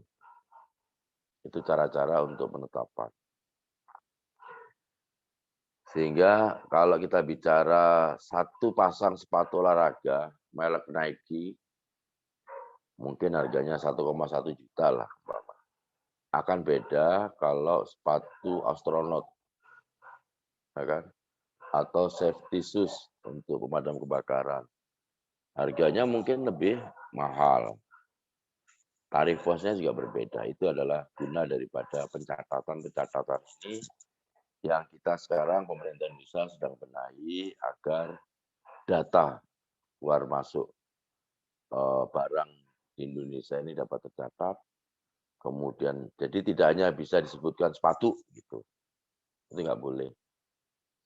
Itu cara-cara untuk penetapan. Sehingga kalau kita bicara satu pasang sepatu olahraga merek Nike, mungkin harganya 1,1 juta lah. Akan beda kalau sepatu astronot, ya kan? Atau safety shoes untuk pemadam kebakaran. Harganya mungkin lebih mahal. Tarif posnya juga berbeda. Itu adalah guna daripada pencatatan ini yang kita sekarang pemerintah Indonesia sedang benahi agar data keluar masuk barang di Indonesia ini dapat tercatat. Kemudian jadi tidak hanya bisa disebutkan sepatu gitu. Itu nggak boleh.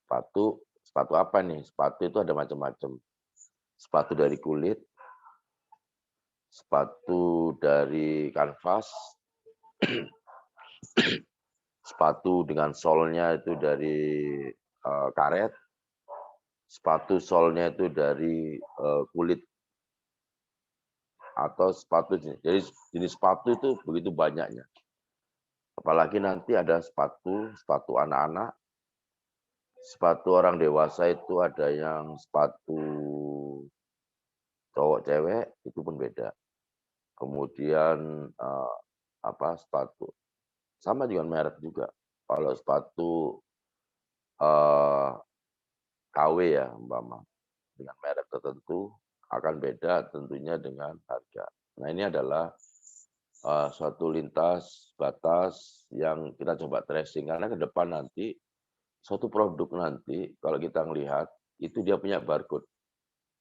Sepatu apa nih? Sepatu itu ada macam-macam. Sepatu dari kulit, sepatu dari kanvas, Sepatu dengan solnya itu dari karet, sepatu solnya itu dari kulit atau sepatu jadi jenis sepatu itu begitu banyaknya. Apalagi nanti ada sepatu anak-anak, sepatu orang dewasa itu ada yang sepatu cowok cewek itu pun beda. Kemudian sepatu sama dengan merek juga. Kalau sepatu KW ya umpama dengan merek tertentu akan beda tentunya dengan harga. Nah ini adalah suatu lintas batas yang kita coba tracing karena ke depan nanti suatu produk nanti kalau kita melihat itu dia punya barcode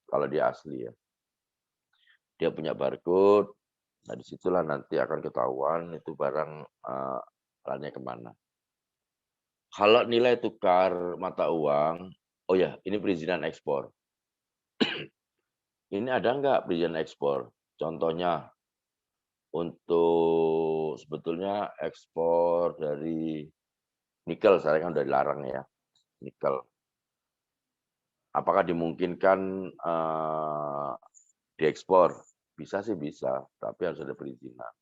kalau dia asli ya. Dia punya barcode, nah disitulah nanti akan ketahuan itu barang arahnya kemana. Kalau nilai tukar mata uang, oh ya ini perizinan ekspor. Ini ada nggak perizinan ekspor? Contohnya untuk sebetulnya ekspor dari nikel, saya kan udah dilarang ya, nikel. Apakah dimungkinkan diekspor? Bisa sih bisa, tapi harus ada perizinan.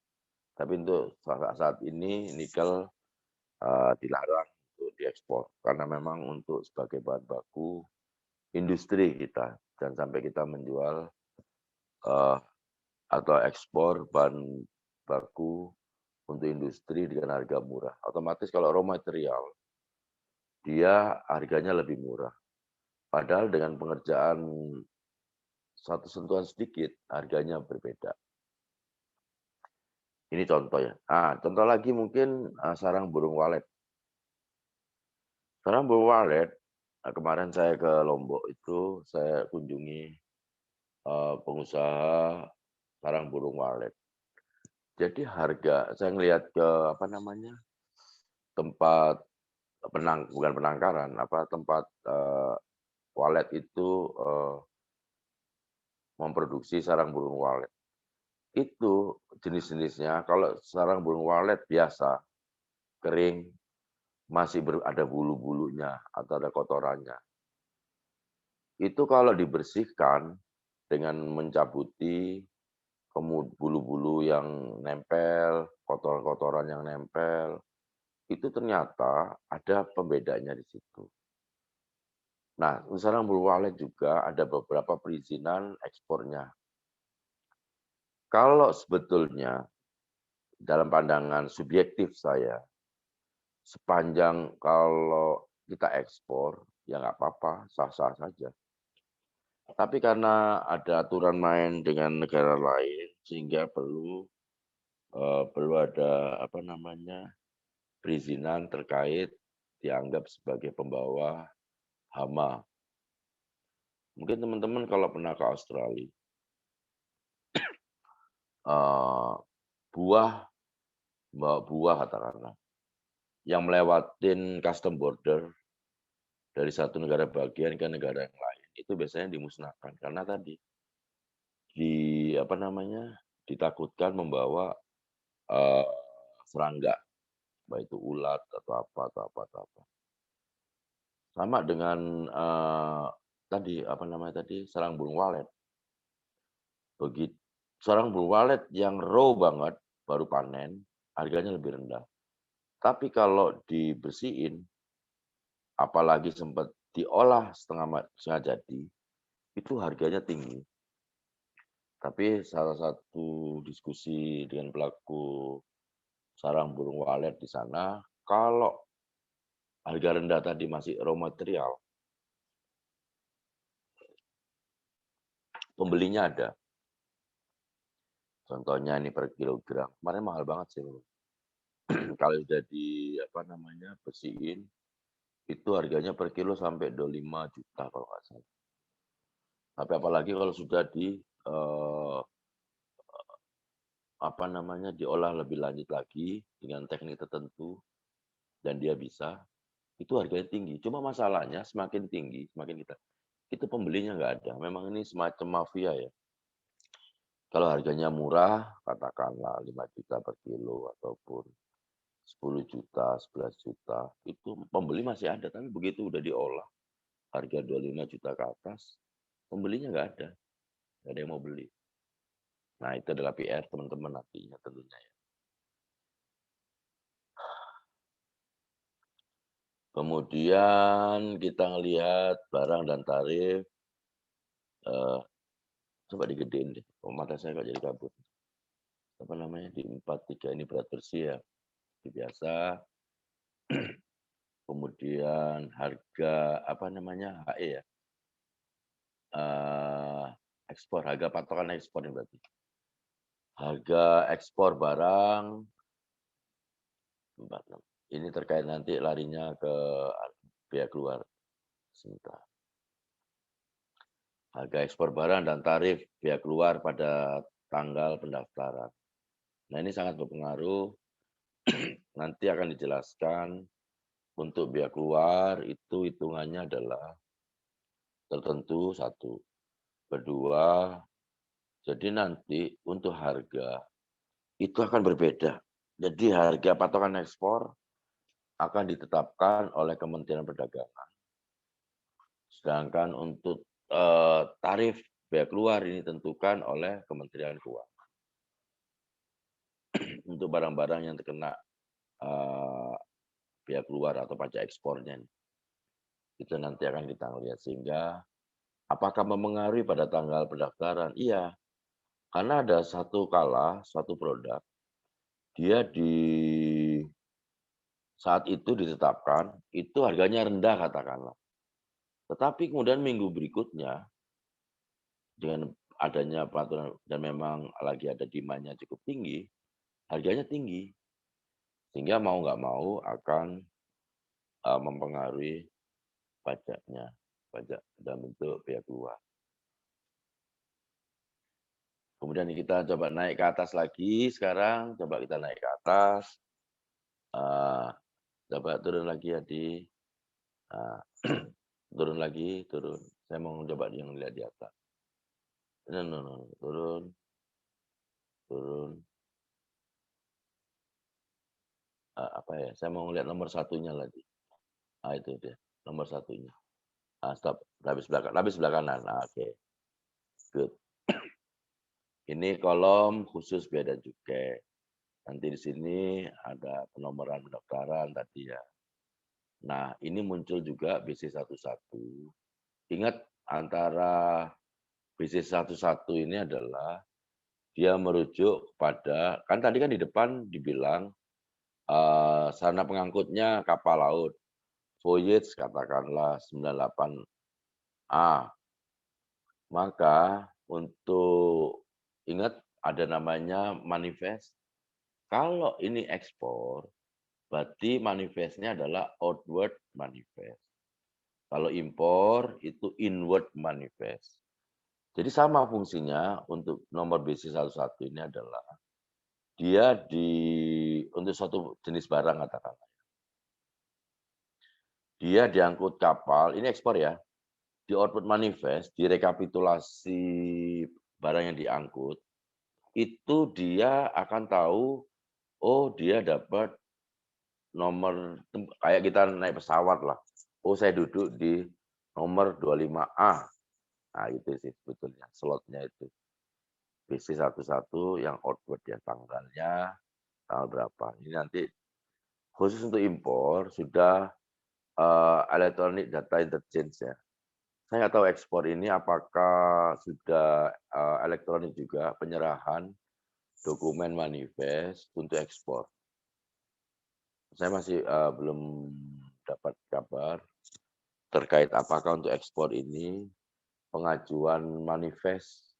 Tapi untuk saat ini nikel dilarang untuk diekspor karena memang untuk sebagai bahan baku industri kita dan sampai kita menjual atau ekspor bahan baku untuk industri dengan harga murah. Otomatis kalau raw material dia harganya lebih murah. Padahal dengan pengerjaan satu sentuhan sedikit harganya berbeda. Ini contoh ya. Contoh lagi mungkin sarang burung walet. Sarang burung walet, kemarin saya ke Lombok itu saya kunjungi pengusaha sarang burung walet. Jadi harga saya ngelihat ke tempat bukan penangkaran, tempat walet itu memproduksi sarang burung walet. Itu jenis-jenisnya kalau sarang burung walet biasa kering masih ada bulu-bulunya atau ada kotorannya. Itu kalau dibersihkan dengan mencabuti bulu-bulu yang nempel, kotoran-kotoran yang nempel, itu ternyata ada pembedanya di situ. Nah, sarang burung walet juga ada beberapa perizinan ekspornya. Kalau sebetulnya dalam pandangan subjektif saya, sepanjang kalau kita ekspor, ya nggak apa-apa, sah-sah saja. Tapi karena ada aturan main dengan negara lain, sehingga perlu ada perizinan terkait dianggap sebagai pembawa hama. Mungkin teman-teman kalau pernah ke Australia, bawa buah katakanlah, yang melewatin custom border dari satu negara bagian ke negara yang lain, itu biasanya dimusnahkan karena tadi ditakutkan membawa serangga, baik itu ulat atau apa. Sama dengan sarang burung walet. Begitu sarang burung walet yang raw banget baru panen, harganya lebih rendah. Tapi kalau dibersihin, apalagi sempat diolah setengah jadi, itu harganya tinggi. Tapi salah satu diskusi dengan pelaku sarang burung walet di sana, kalau harga rendah tadi masih raw material, pembelinya ada. Contohnya ini per kilogram, kemarin mahal banget sih. Kalau udah bersihin, itu harganya per kilo sampai 25 juta kalau nggak salah. Tapi apalagi kalau sudah diolah lebih lanjut lagi dengan teknik tertentu dan dia bisa, itu harganya tinggi. Cuma masalahnya semakin tinggi, semakin itu pembelinya nggak ada. Memang ini semacam mafia ya. Kalau harganya murah, katakanlah 5 juta per kilo ataupun 10 juta, 11 juta, itu pembeli masih ada. Tapi begitu udah diolah, harga 25 juta ke atas, pembelinya nggak ada yang mau beli. Nah, itu adalah PR teman-teman nantinya tentunya ya. Kemudian kita ngelihat barang dan tarif, coba digedein deh, oh, mata saya kok jadi kabut. Apa namanya, di 43 ini berat bersih ya, seperti biasa. Kemudian harga, apa namanya, HE ya, ekspor, harga patokan ekspor ini berarti. Harga ekspor barang, ini terkait nanti larinya ke biaya keluar. Sebentar. Harga ekspor barang dan tarif biaya keluar pada tanggal pendaftaran. Nah, ini sangat berpengaruh. Nanti akan dijelaskan untuk biaya keluar itu hitungannya adalah tertentu satu. Kedua, jadi nanti untuk harga itu akan berbeda. Jadi harga patokan ekspor akan ditetapkan oleh Kementerian Perdagangan. Sedangkan untuk tarif biaya keluar ini ditentukan oleh Kementerian Keuangan. Untuk barang-barang yang terkena biaya keluar atau pajak ekspornya. Itu nanti akan kita lihat sehingga apakah mempengaruhi pada tanggal pendaftaran? Iya, karena ada satu produk, dia di saat itu ditetapkan, itu harganya rendah katakanlah. Tetapi kemudian minggu berikutnya, dengan adanya peraturan dan memang lagi ada demand-nya cukup tinggi, harganya tinggi. Sehingga mau nggak mau akan mempengaruhi pajaknya, pajak dalam bentuk biaya keluar. Kemudian kita coba naik ke atas lagi sekarang, coba kita naik ke atas. Coba turun lagi ya di turun lagi, turun. Saya mau coba yang lihat di atas. No, turun, turun. Apa ya? Saya mau lihat nomor satunya lagi. Itu dia, nomor satunya. Stop, habis sebelah kanan. Oke, good. Ini kolom khusus bea dan cukai. Nanti di sini ada penomoran pendaftaran tadi ya. Nah, ini muncul juga BC11. Ingat antara BC11 ini adalah dia merujuk pada, kan tadi kan di depan dibilang sarana pengangkutnya kapal laut. Voyage katakanlah 98A. Maka untuk ingat ada namanya manifest. Kalau ini ekspor, berarti manifestnya adalah outward manifest. Kalau impor itu inward manifest. Jadi sama fungsinya untuk nomor BC11 ini adalah dia untuk suatu jenis barang katakanlah. Dia diangkut kapal, ini ekspor ya. Di output manifest, di rekapitulasi barang yang diangkut, itu dia akan tahu, oh dia dapat nomor, kayak kita naik pesawat lah. Oh saya duduk di nomor 25A. Nah itu sih sebetulnya slotnya itu. BC11 yang outward ya, tanggalnya tanggal berapa. Ini nanti khusus untuk impor sudah electronic data interchange ya. Saya nggak tahu ekspor ini apakah sudah elektronik juga penyerahan dokumen manifest untuk ekspor. Saya masih belum dapat kabar terkait apakah untuk ekspor ini pengajuan manifest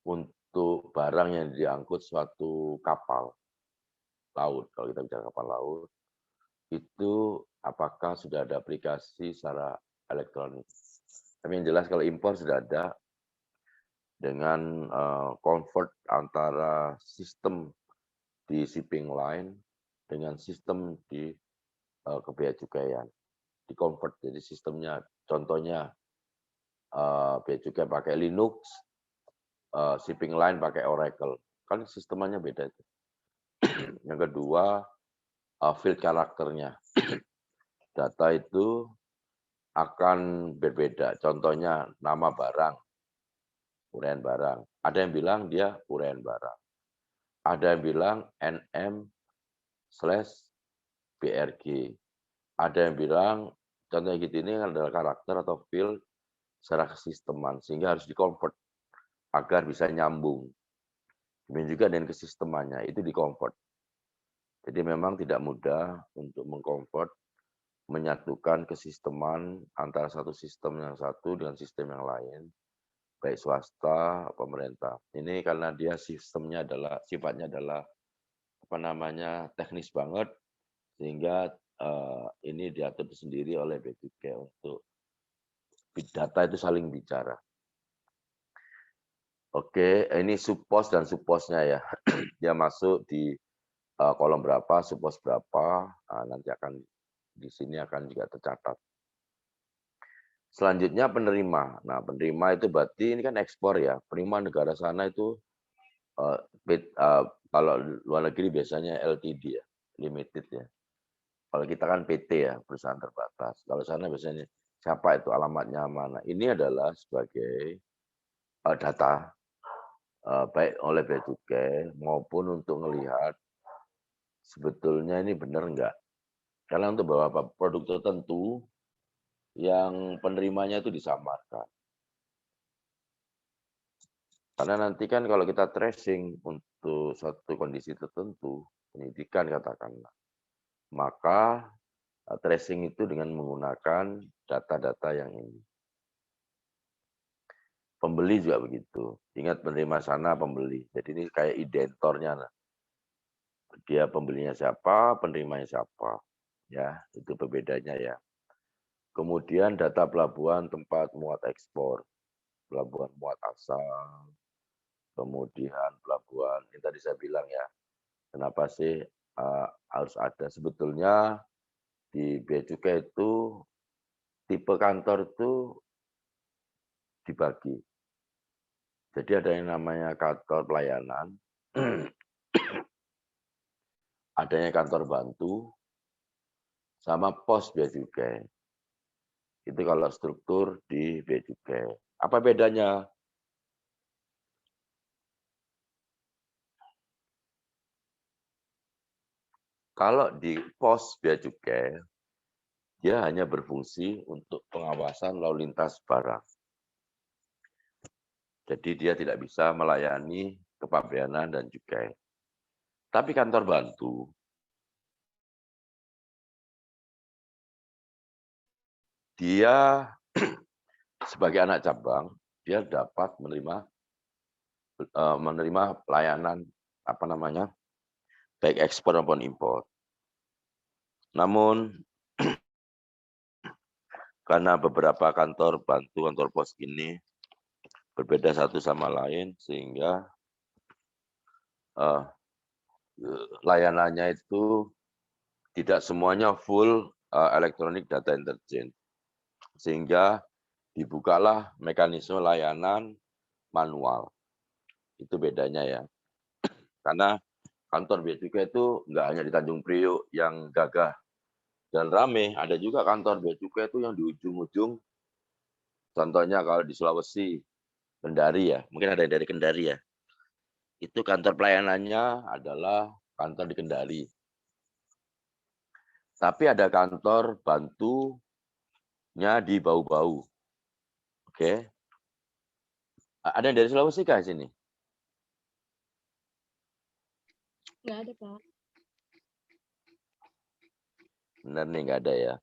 untuk barang yang diangkut suatu kapal laut. Kalau kita bicara kapal laut, itu apakah sudah ada aplikasi secara elektronik. Tapi yang jelas kalau impor sudah ada dengan convert antara sistem di shipping line dengan sistem di bea cukaian. Di convert jadi sistemnya, contohnya bea cukai pakai Linux, shipping line pakai Oracle. Kan sistemnya beda itu. Yang kedua, field karakternya. Data itu akan berbeda. Contohnya nama barang, uraian barang. Ada yang bilang dia uraian barang. Ada yang bilang NM/BRG. Ada yang bilang contohnya gitu, ini adalah karakter atau field secara kesisteman, sehingga harus di-convert agar bisa nyambung. Demikian juga dengan kesistemannya, itu di-convert. Jadi memang tidak mudah untuk meng-convert, menyatukan kesisteman antara satu sistem yang satu dengan sistem yang lain, baik swasta, pemerintah. Ini karena dia sistemnya adalah, sifatnya adalah teknis banget, sehingga ini diatur sendiri oleh Bea Cukai untuk data itu saling bicara. Oke, ini subpos dan subposnya ya. Dia masuk di kolom berapa, subpos berapa, nanti akan di sini akan juga tercatat. Selanjutnya penerima. Nah, penerima itu berarti ini kan ekspor ya. Penerima negara sana itu kalau luar negeri biasanya LTD ya, limited ya. Kalau kita kan PT ya, perusahaan terbatas. Kalau sana biasanya siapa itu, alamatnya mana. Ini adalah sebagai data baik oleh Bea Cukai maupun untuk melihat sebetulnya ini benar enggak. Karena untuk beberapa produk tertentu yang penerimanya itu disamarkan. Karena nanti kan kalau kita tracing untuk suatu kondisi tertentu, penyidikan katakanlah, maka tracing itu dengan menggunakan data-data yang ini. Pembeli juga begitu. Ingat penerima sana pembeli. Jadi ini kayak identornya. Dia pembelinya siapa, penerimanya siapa. Ya, itu perbedaannya ya. Kemudian data pelabuhan tempat muat ekspor, pelabuhan muat asal, kemudian pelabuhan, ini tadi saya bilang ya, kenapa sih harus ada. Sebetulnya di Bea Cukai itu tipe kantor itu dibagi. Jadi ada yang namanya kantor pelayanan, adanya kantor bantu, sama pos Bea Cukai. Itu kalau struktur di Bea Cukai. Apa bedanya? Kalau di pos Bea Cukai, dia hanya berfungsi untuk pengawasan lalu lintas barang. Jadi dia tidak bisa melayani kepabeanan dan cukai. Tapi kantor bantu, dia sebagai anak cabang, dia dapat menerima pelayanan baik ekspor maupun impor. Namun karena beberapa kantor bantu, kantor pos ini berbeda satu sama lain, sehingga layanannya itu tidak semuanya full electronic data interchange. Sehingga dibukalah mekanisme layanan manual. Itu bedanya ya. Karena kantor Bea Cukai itu nggak hanya di Tanjung Priok yang gagah dan rame, ada juga kantor Bea Cukai itu yang di ujung-ujung. Contohnya kalau di Sulawesi, Kendari ya, mungkin ada dari Kendari ya. Itu kantor pelayanannya adalah kantor di Kendari. Tapi ada kantor bantunya di Bau-Bau. Oke. Ada yang dari Sulawesi kah sini? Nggak ada, Pak. Benar nih, nggak ada ya.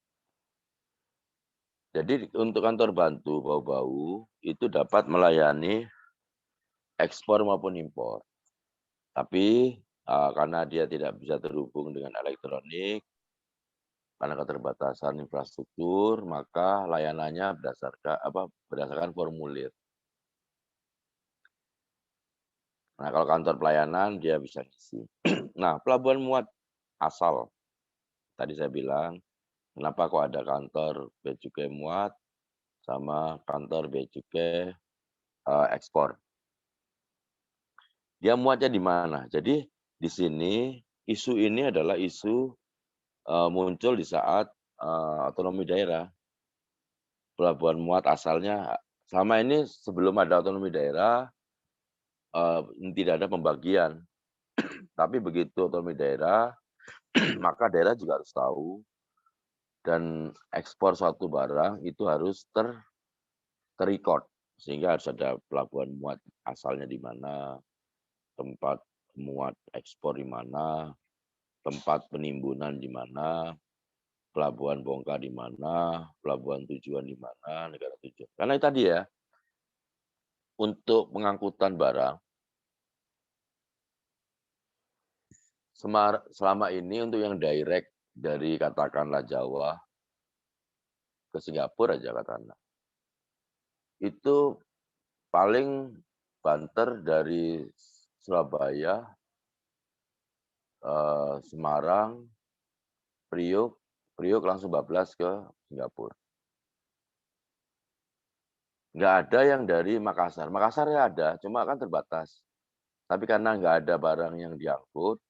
Jadi untuk kantor bantu Bau-Bau itu dapat melayani ekspor maupun impor. Tapi karena dia tidak bisa terhubung dengan elektronik, karena keterbatasan infrastruktur, maka layanannya berdasarkan formulir. Nah, kalau kantor pelayanan dia bisa ngisi. Nah, pelabuhan muat asal. Tadi saya bilang, kenapa kok ada kantor Bea Cukai muat sama kantor Bea Cukai ekspor. Dia muatnya di mana? Jadi di sini isu ini adalah isu muncul di saat otonomi daerah. Pelabuhan muat asalnya selama ini sebelum ada otonomi daerah tidak ada pembagian. Tapi begitu otonomi daerah, maka daerah juga harus tahu dan ekspor suatu barang itu harus ter-record sehingga harus ada pelabuhan muat asalnya di mana, tempat muat ekspor di mana, tempat penimbunan di mana, pelabuhan bongkar di mana, pelabuhan tujuan di mana, negara tujuan. Karena tadi ya, untuk pengangkutan barang, selama ini untuk yang direct dari katakanlah Jawa ke Singapura aja katakanlah, itu paling banter dari Surabaya, Semarang, Priuk langsung bablas ke Singapura. Nggak ada yang dari Makassar. Makassar ya ada, cuma kan terbatas. Tapi karena nggak ada barang yang diangkut,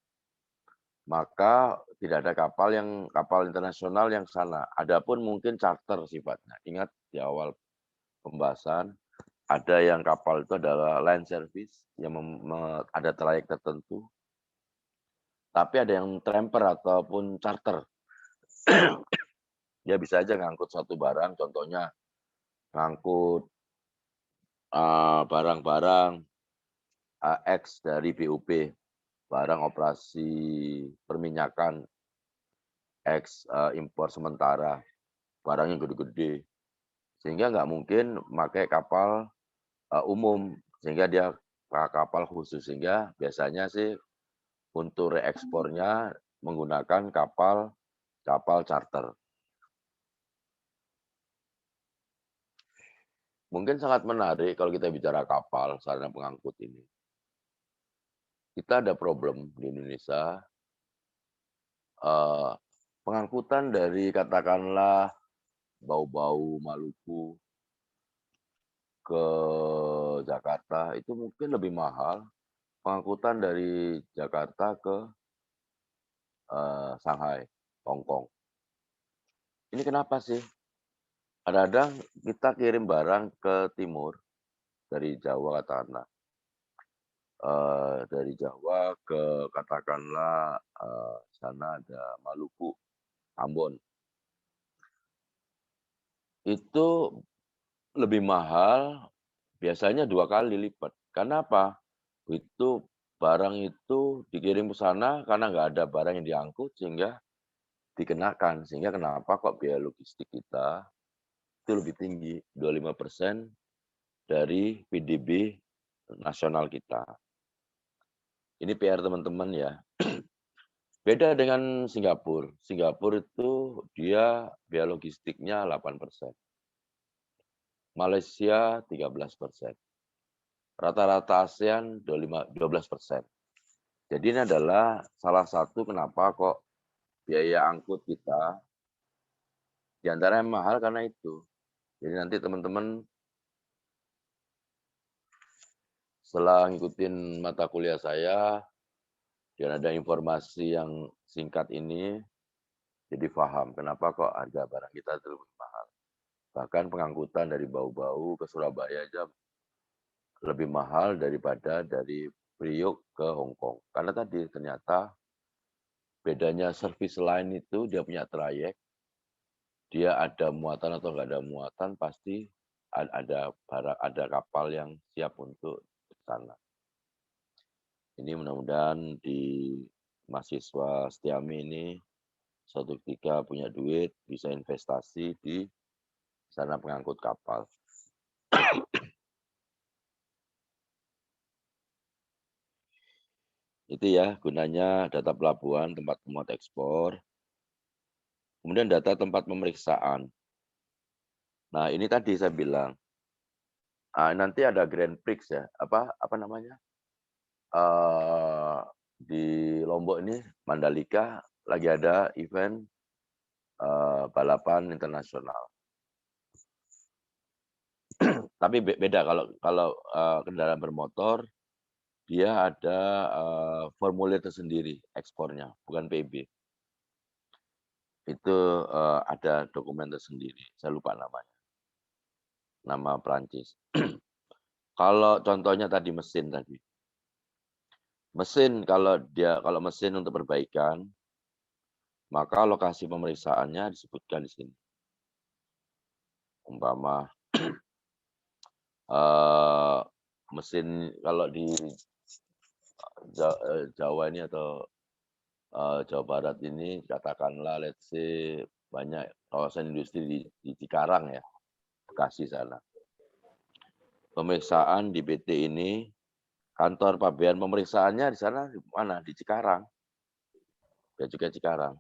maka tidak ada kapal internasional yang sana. Adapun mungkin charter sifatnya. Ingat di awal pembahasan, ada yang kapal itu adalah land service yang ada trayek tertentu. Tapi ada yang tramper ataupun charter. Dia bisa aja ngangkut satu barang, contohnya ngangkut barang-barang X dari BUP, barang operasi perminyakan X impor sementara, barangnya gede-gede. Sehingga nggak mungkin pakai kapal umum, sehingga dia kapal khusus. Sehingga biasanya sih untuk reekspornya menggunakan kapal charter. Mungkin sangat menarik kalau kita bicara kapal, sarana pengangkut ini. Kita ada problem di Indonesia, pengangkutan dari katakanlah Bau-Bau, Maluku ke Jakarta itu mungkin lebih mahal pengangkutan dari Jakarta ke Shanghai, Hong Kong. Ini kenapa sih? Kadang-kadang kita kirim barang ke timur dari Jawa katakanlah, dari Jawa ke katakanlah sana ada Maluku, Ambon. Itu lebih mahal, biasanya 2 kali lipat. Karena apa? Itu barang itu dikirim ke sana karena nggak ada barang yang diangkut sehingga dikenakan. Sehingga kenapa kok biaya logistik kita itu lebih tinggi, 25% dari PDB nasional kita. Ini PR teman-teman ya. Beda dengan Singapura. Singapura itu dia biaya logistiknya 8%. Malaysia 13%. Rata-rata ASEAN 12%. Jadi ini adalah salah satu kenapa kok biaya angkut kita di antara yang mahal karena itu. Jadi nanti teman-teman setelah ngikutin mata kuliah saya dan ada informasi yang singkat ini, jadi paham kenapa kok harga barang kita itu lebih mahal. Bahkan pengangkutan dari Bau-Bau ke Surabaya aja lebih mahal daripada dari Priok ke Hong Kong. Karena tadi ternyata bedanya service line itu dia punya trayek, dia ada muatan atau nggak ada muatan pasti ada kapal yang siap untuk ke sana. Ini mudah-mudahan di mahasiswa Setiami ini suatu ketika punya duit bisa investasi di sana pengangkut kapal. Itu ya gunanya data pelabuhan, tempat muat ekspor. Kemudian data tempat pemeriksaan. Nah, ini tadi saya bilang nanti ada Grand Prix ya, apa namanya? Di Lombok ini Mandalika lagi ada event balapan internasional. Tapi beda kalau kendaraan bermotor dia ada formulir tersendiri ekspornya, bukan PIB. Itu ada dokumen tersendiri, saya lupa namanya. Nama Prancis. Kalau contohnya tadi mesin tadi. Mesin kalau mesin untuk perbaikan, maka lokasi pemeriksaannya disebutkan di sini. Umpama mesin kalau di Jawa ini atau Jawa Barat ini katakanlah let's say banyak kawasan industri di Cikarang ya, Bekasi sana. Pemeriksaan di PT ini, kantor pabean pemeriksaannya di sana di mana? Di Cikarang. Bea Cukai Cikarang.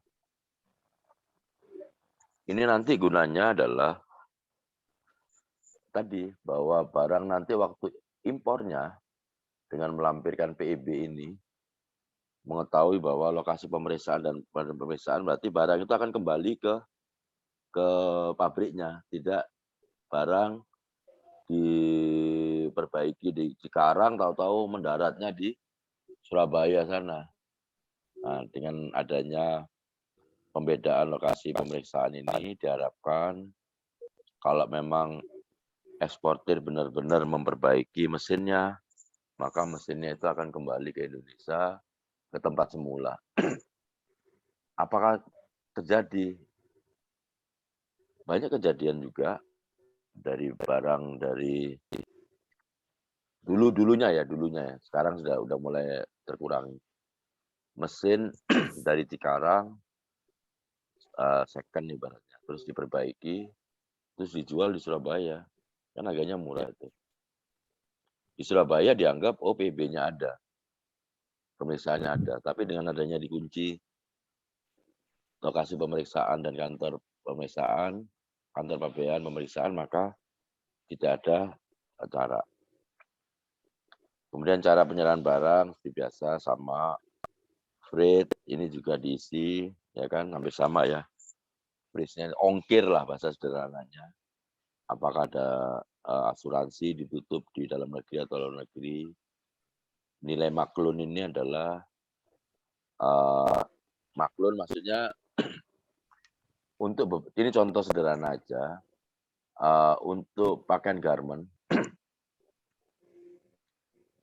Ini nanti gunanya adalah tadi bahwa barang nanti waktu impornya dengan melampirkan PIB ini mengetahui bahwa lokasi pemeriksaan dan pemeriksaan berarti barang itu akan kembali ke pabriknya, tidak barang diperbaiki di Cikarang tahu-tahu mendaratnya di Surabaya sana. Nah, dengan adanya pembedaan lokasi pemeriksaan ini diharapkan kalau memang eksportir benar-benar memperbaiki mesinnya, maka mesinnya itu akan kembali ke Indonesia ke tempat semula. Apakah terjadi? Banyak kejadian juga dari barang dari dulunya ya. Sekarang udah mulai terkurangi. Mesin dari Cikarang second ibaratnya, terus diperbaiki, terus dijual di Surabaya. Kan harganya murah itu. Di Surabaya dianggap oh PB-nya ada. Pemeriksaannya ada, tapi dengan adanya dikunci lokasi pemeriksaan dan kantor pemeriksaan, kantor pabean pemeriksaan, maka tidak ada cara. Kemudian cara penyerahan barang seperti biasa sama freight ini juga diisi, ya kan, hampir sama ya. Price-nya ongkir lah bahasa sederhananya. Apakah ada asuransi ditutup di dalam negeri atau luar negeri. Nilai maklun ini adalah maklun maksudnya untuk ini contoh sederhana aja. Untuk pakaian garment,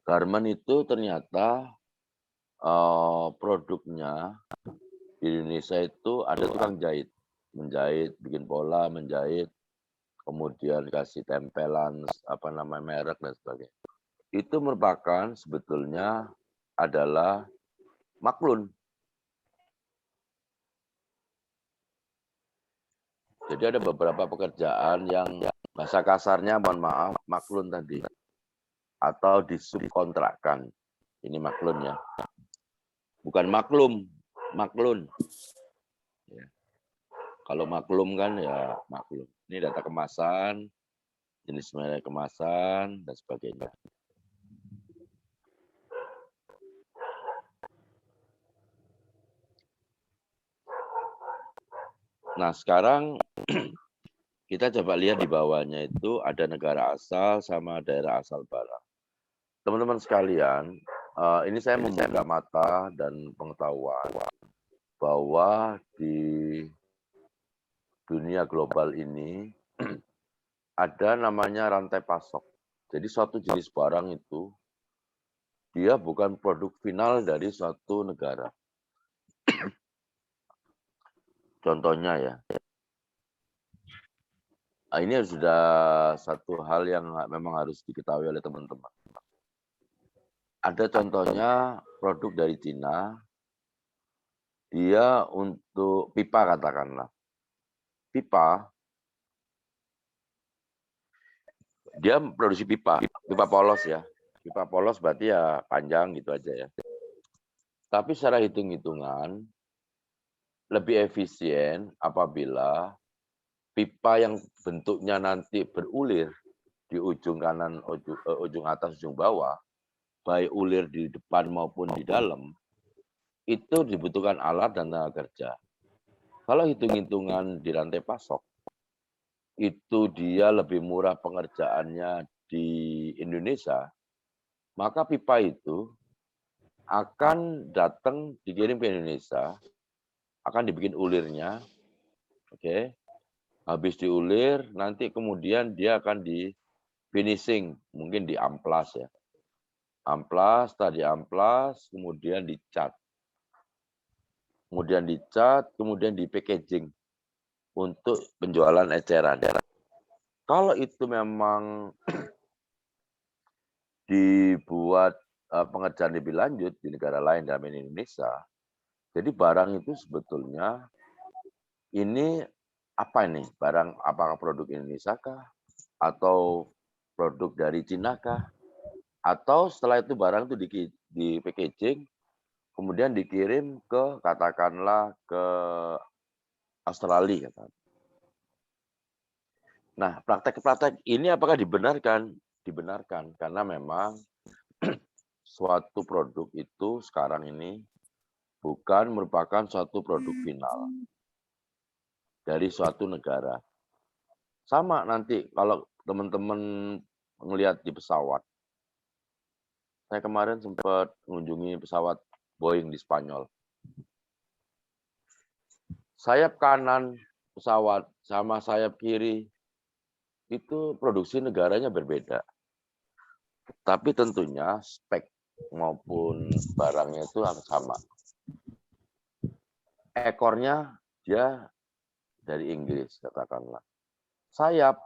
garment itu ternyata produknya di Indonesia itu ada tukang jahit, menjahit, bikin pola, menjahit, kemudian kasih tempelan apa namanya merek dan sebagainya. Itu merupakan sebetulnya adalah maklun. Jadi ada beberapa pekerjaan yang bahasa kasarnya mohon maaf maklun tadi atau disubkontrakkan. Ini maklun ya. Bukan maklum, maklun. Ya. Kalau maklum kan ya maklum. Ini data kemasan, jenis merek kemasan dan sebagainya. Nah, sekarang kita coba lihat di bawahnya itu ada negara asal sama daerah asal barang. Teman-teman sekalian, ini saya membuka mata dan pengetahuan bahwa di dunia global ini ada namanya rantai pasok. Jadi suatu jenis barang itu dia bukan produk final dari suatu negara. Contohnya ya, ini sudah satu hal yang memang harus diketahui oleh teman-teman. Ada contohnya produk dari Cina, dia untuk pipa katakanlah. Pipa, dia produksi pipa polos ya. Pipa polos berarti ya panjang gitu aja ya. Tapi secara hitung-hitungan, lebih efisien apabila pipa yang bentuknya nanti berulir di ujung kanan, ujung atas, ujung bawah, baik ulir di depan maupun di dalam, itu dibutuhkan alat dan tenaga kerja. Kalau hitung-hitungan di rantai pasok, itu dia lebih murah pengerjaannya di Indonesia maka pipa itu akan datang dikirim ke Indonesia, akan dibikin ulirnya, oke. Habis diulir, nanti kemudian dia akan di finishing, mungkin di amplas ya. Amplas, tadi amplas, kemudian dicat. Kemudian dicat, kemudian di packaging untuk penjualan eceran. Kalau itu memang dibuat pengerjaan lebih lanjut di negara lain dalam ini Indonesia, jadi barang itu sebetulnya ini apa ini? Barang apakah produk Indonesia kah? Atau produk dari Cina kah? Atau setelah itu barang itu di packaging, kemudian dikirim ke katakanlah ke Australia. Nah, praktek-praktek ini apakah dibenarkan? Dibenarkan, karena memang suatu produk itu sekarang ini bukan merupakan suatu produk final dari suatu negara. Sama nanti kalau teman-teman melihat di pesawat. Saya kemarin sempat mengunjungi pesawat Boeing di Spanyol. Sayap kanan pesawat sama sayap kiri itu produksi negaranya berbeda. Tapi tentunya spek maupun barangnya itu sama. Ekornya dia dari Inggris katakanlah. Sayap,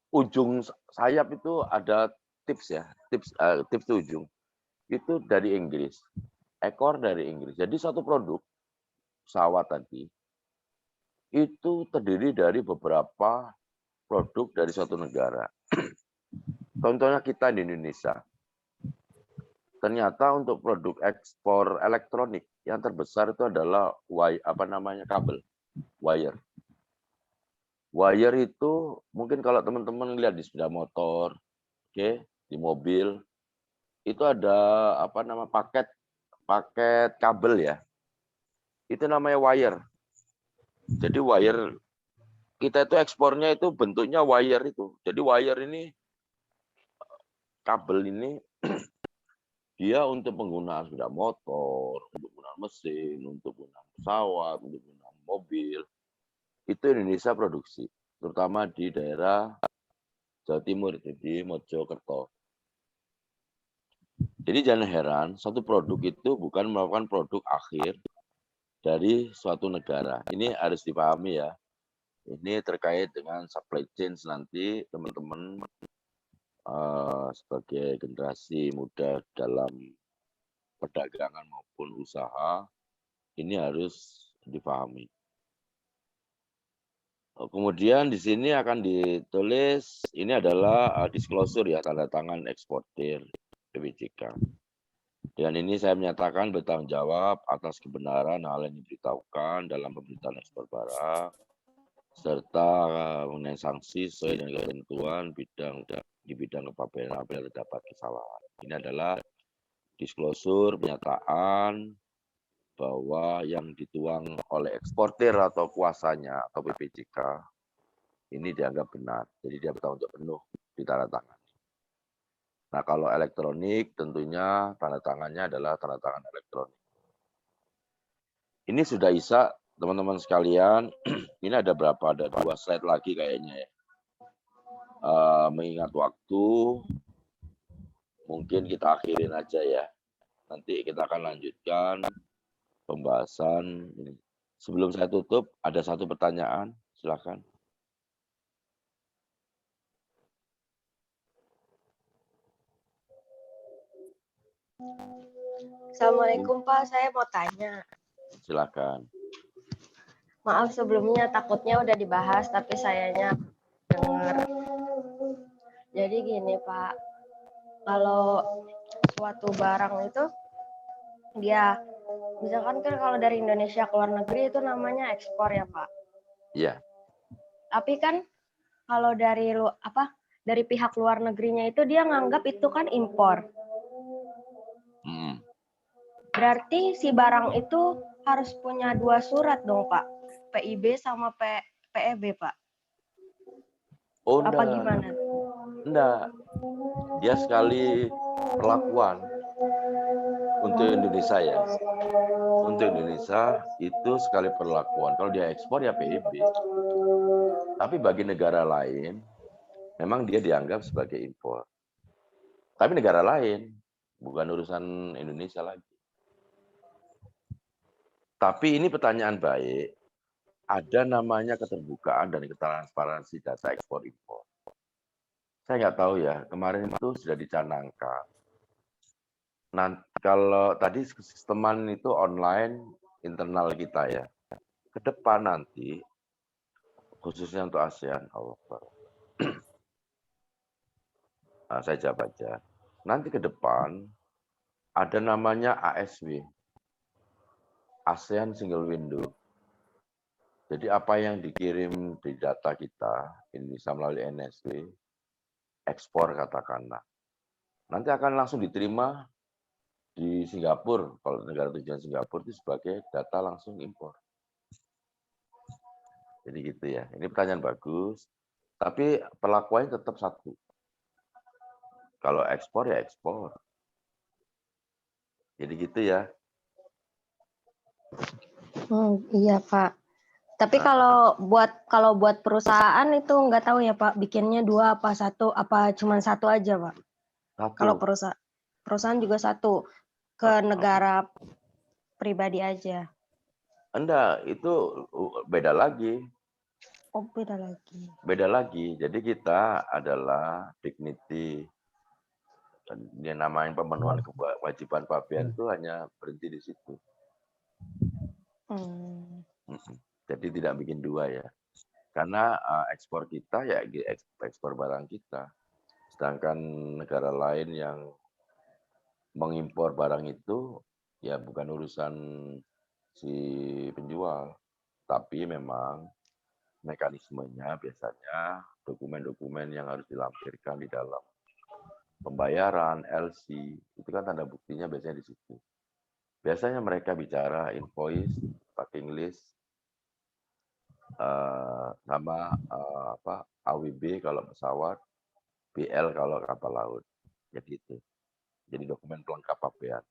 ujung sayap itu ada tips ya, tips ujung. Itu dari Inggris. Ekor dari Inggris. Jadi satu produk pesawat tadi itu terdiri dari beberapa produk dari suatu negara. Contohnya kita di Indonesia. Ternyata untuk produk ekspor elektronik yang terbesar itu adalah kabel, wire. Wire itu mungkin kalau teman-teman lihat di sepeda motor, oke, di mobil, itu ada paket kabel ya. Itu namanya wire. Jadi wire kita itu ekspornya itu bentuknya wire itu. Jadi wire ini kabel ini dia untuk penggunaan sepeda motor, untuk penggunaan mesin, untuk penggunaan pesawat, untuk penggunaan mobil. Itu Indonesia produksi, terutama di daerah Jawa Timur, di Mojokerto. Jadi jangan heran, satu produk itu bukan merupakan produk akhir dari suatu negara. Ini harus dipahami ya. Ini terkait dengan supply chain nanti teman-teman sebagai generasi muda dalam perdagangan maupun usaha, ini harus dipahami. Kemudian di sini akan ditulis, ini adalah disclosure ya, tanda tangan eksportir PPJK. Dengan ini saya menyatakan bertanggung jawab atas kebenaran hal yang diberitahukan dalam pemberitaan ekspor barang, serta mengenai sanksi sesuai dengan ketentuan di bidang kepabeanan apabila terdapat kesalahan. Ini adalah disclosure, pernyataan bahwa yang dituang oleh eksportir atau kuasanya atau PPJK ini dianggap benar. Jadi dia bertanggung jawab penuh ditandatangani. Nah, kalau elektronik tentunya tanda tangannya adalah tanda tangan elektronik. Ini sudah Isa, teman-teman sekalian. Ini ada berapa? Ada 2 slide lagi kayaknya ya. Mengingat waktu, mungkin kita akhirin aja ya. Nanti kita akan lanjutkan pembahasan ini. Sebelum saya tutup, ada satu pertanyaan, silakan. Assalamualaikum Pak, saya mau tanya. Silakan. Maaf sebelumnya takutnya udah dibahas tapi sayanya dengar. Jadi gini Pak, kalau suatu barang itu dia misalkan kan kalau dari Indonesia ke luar negeri itu namanya ekspor ya Pak. Iya. Tapi kan kalau dari pihak luar negerinya itu dia nganggap itu kan impor. Berarti si barang itu harus punya 2 surat dong Pak, PIB sama PEB Pak. Oh Apa enggak. gimana? Enggak. Dia sekali perlakuan untuk Indonesia ya. Untuk Indonesia itu sekali perlakuan. Kalau dia ekspor ya PIB. Tapi bagi negara lain, memang dia dianggap sebagai impor. Tapi negara lain, bukan urusan Indonesia lagi. Tapi ini pertanyaan baik, ada namanya keterbukaan dan transparansi data ekspor impor. Saya nggak tahu ya, kemarin itu sudah dicanangkan. Nanti kalau tadi sisteman itu online internal kita ya, ke depan nanti khususnya untuk ASEAN, nah, saya jawab aja. Nanti ke depan ada namanya ASW, ASEAN Single Window. Jadi apa yang dikirim di data kita, ini bisa melalui NSW, ekspor katakanlah. Nanti akan langsung diterima di Singapura, kalau negara tujuan Singapura itu sebagai data langsung impor. Jadi gitu ya. Ini pertanyaan bagus, tapi perlakuannya tetap satu. Kalau ekspor ya ekspor. Jadi gitu ya. Iya Pak. Tapi kalau buat perusahaan itu nggak tahu ya Pak, bikinnya 2 apa 1, apa cuma 1 aja Pak? Kalau Satu. perusahaan juga 1, ke negara pribadi aja. Enggak, itu beda lagi. Oh, beda lagi. Beda lagi. Jadi kita adalah dignity. Dia namain pemenuhan kewajiban pabean itu hanya berhenti di situ. Jadi tidak bikin 2 ya. Karena ekspor kita ya ekspor barang kita. Sedangkan negara lain yang mengimpor barang itu ya bukan urusan si penjual. Tapi memang mekanismenya biasanya dokumen-dokumen yang harus dilampirkan di dalam pembayaran, LC, itu kan tanda buktinya biasanya di situ. Biasanya mereka bicara invoice, packing list, sama AWB kalau pesawat, BL kalau kapal laut. Jadi itu. Jadi dokumen pelengkap pabean.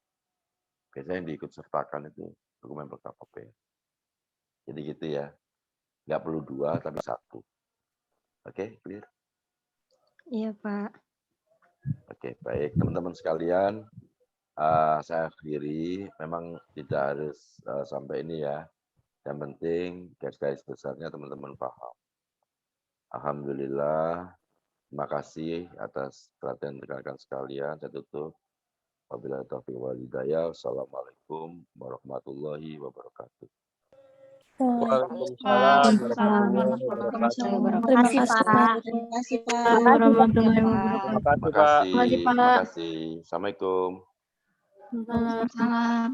Biasanya yang diikut sertakan itu dokumen pelengkap pabean. Jadi gitu ya. Nggak perlu 2, tapi 1. Oke, clear? Iya, Pak. Oke, baik. Teman-teman sekalian, saya akhiri. Memang tidak harus sampai ini ya. Yang penting garis-garis besarnya teman-teman paham. Alhamdulillah. Terima kasih atas perhatian rekan-rekan sekalian. Saya tutup. Wabillahi taufiq wal hidayah. Wassalamualaikum warahmatullahi wabarakatuh. Waalaikumsalam warahmatullahi wabarakatuh. Terima kasih Pak. Terima kasih Pak. Warahmatullahi Terima wabarakatuh. Terima kasih, Pak. kasih. Terima kasih. Assalamualaikum. Waalaikumsalam.